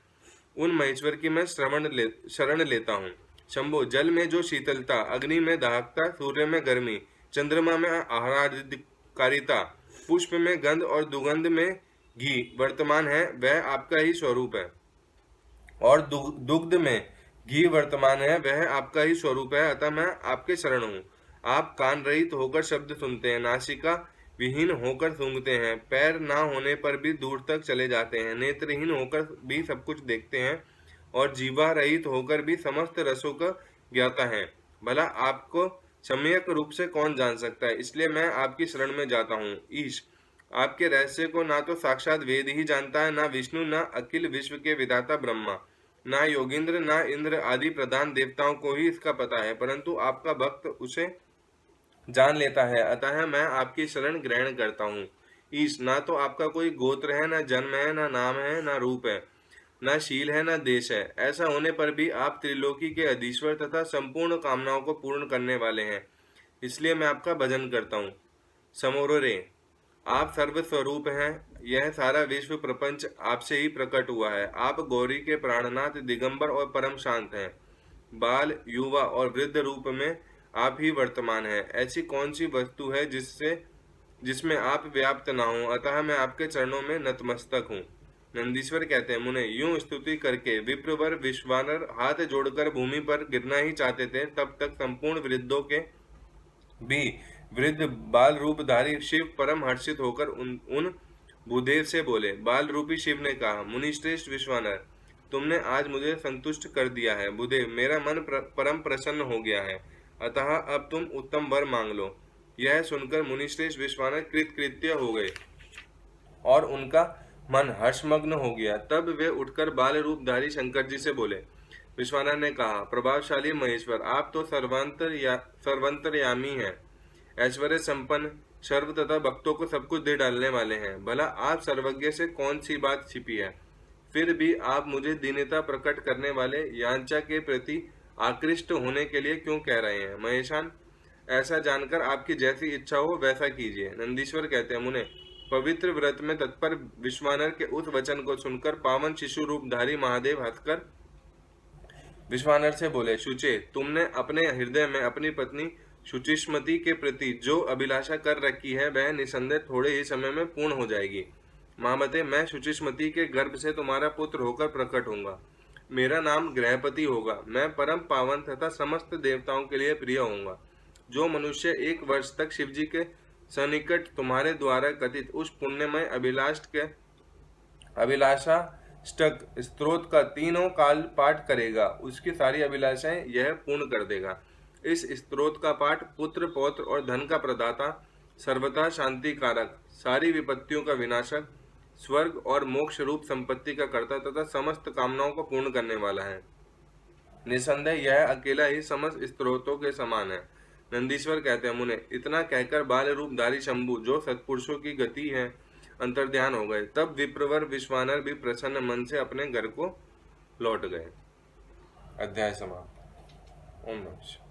उन महेश्वर की मैं शरण लेता हूँ। शंभो, जल में जो शीतलता, अग्नि में दाहकता, सूर्य में गर्मी, चंद्रमा में आह्लादकारिता, पुष्प में गंध और दुगंध में घी वर्तमान है, वह आपका ही स्वरूप है। और दुग्ध में घी वर्तमान है, वह आपका ही स्वरूप है। अतः मैं आपके शरण हूँ। आप कान रहित होकर शब्द सुनते हैं, नासिका विहीन होकर सूंघते हैं, पैर ना होने पर भी दूर तक चले जाते हैं, नेत्रहीन होकर भी सब कुछ देखते हैं और जीवा रहित होकर भी समस्त रसों का ज्ञाता है। भला आपको सम्यक रूप से कौन जान सकता है। इसलिए मैं आपकी शरण में जाता हूँ। ईश, आपके रहस्य को ना तो साक्षात वेद ही जानता है, ना विष्णु, ना अखिल विश्व के विधाता ब्रह्मा, ना योगींद्र, ना इंद्र आदि प्रधान देवताओं को ही इसका पता है, परंतु आपका भक्त उसे जान लेता है। अतः मैं आपकी शरण ग्रहण करता हूँ। ईश, ना तो आपका कोई गोत्र है, ना जन्म है, ना नाम है, ना रूप है, ना शील है, ना देश है। ऐसा होने पर भी आप त्रिलोकी के अधीश्वर तथा संपूर्ण कामनाओं को पूर्ण करने वाले हैं। इसलिए मैं आपका भजन करता हूँ। समोरो रे, आप सर्वस्वरूप हैं, यह सारा विश्व प्रपंच आपसे ही प्रकट हुआ है। आप गौरी के प्राणनाथ, दिगंबर और परम शांत हैं। बाल, युवा और वृद्ध रूप में आप ही वर्तमान हैं। ऐसी कौन सी वस्तु है जिसमें आप व्याप्त ना हो? अतः मैं आपके चरणों में नतमस्तक हूँ। नंदीश्वर कहते हैं, मुने, यूं स्तुति करके विप्रवर विश्वानर हाथ जोड़कर भूमि पर गिरना ही चाहते थे, तब तक संपूर्ण वृद्धों के भी वृद्ध बाल रूपधारी शिव परम हर्षित होकर उन भूदेव से बोले। बाल रूपी शिव ने कहा, मुनिश्रेष्ठ विश्वानर, तुमने आज मुझे संतुष्ट कर दिया है। भूदेव, मेरा मन परम प्रसन्न हो गया है, अतः अब तुम उत्तम वर मांग लो। यह सुनकर मुनिश्रेष्ठ विश्वानर कृतकृत्य हो गए और उनका मन हर्षमग्न हो गया। तब वे उठकर बाल रूपधारी शंकर जी से बोले। विश्वानर ने कहा, प्रभावशाली महेश्वर, आप तो सर्वंतर्यामी हैं, ऐश्वर्य संपन्न, सर्व तथा भक्तों को सब कुछ दे डालने वाले हैं। भला आप सर्वज्ञ से कौन सी बात छिपी है? फिर भी आप मुझे दीनता प्रकट करने वाले यांचा के प्रति आकृष्ट होने के लिए क्यों कह रहे हैं? महेशान, ऐसा जानकर आपकी जैसी इच्छा हो वैसा कीजिए। नंदीश्वर कहते हैं, मुने, पवित्र व्रत में तत्पर विश्वानर के उस वचन को सुनकर पावन शिशु रूपधारी महादेव हंसकर विश्वानर से बोले, शुचे, तुमने अपने हृदय में अपनी पत्नी शुचिस्मति के प्रति जो अभिलाषा कर रखी है वह निसंदेह थोड़े ही समय में पूर्ण हो जाएगी। महामते, मैं शुचिस्मति के गर्भ से तुम्हारा पुत्र होकर प्रकट होऊंगा। मेरा नाम गृहपति होगा। मैं परम पावन तथा समस्त देवताओं के लिए प्रिय होऊंगा। जो मनुष्य 1 वर्ष तक शिवजी के सनिकट तुम्हारे द्वारा कथित उस पुण्यमय अभिलाषाष्टक स्तोत्र का तीनों काल पाठ करेगा, उसकी सारी अभिलाषाएं यह पूर्ण कर देगा। इस स्तोत्र का पाठ पुत्र, पौत्र और धन का प्रदाता, सर्वथा शांति कारक, सारी विपत्तियों का विनाशक, स्वर्ग और मोक्ष रूप संपत्ति का कर्ता तथा समस्त कामनाओं को पूर्ण करने वाला है। निसंदेह यह अकेला ही समस्त स्त्रोतों के समान है। नंदीश्वर कहते हैं, मुने, इतना कहकर बाल रूपधारी शंभु, जो सत्पुरुषों की गति है, अंतर्ध्यान हो गए। तब विप्रवर विश्वानर भी प्रसन्न मन से अपने घर को लौट गए। अध्याय समाप्त। ओम नमः शिवाय।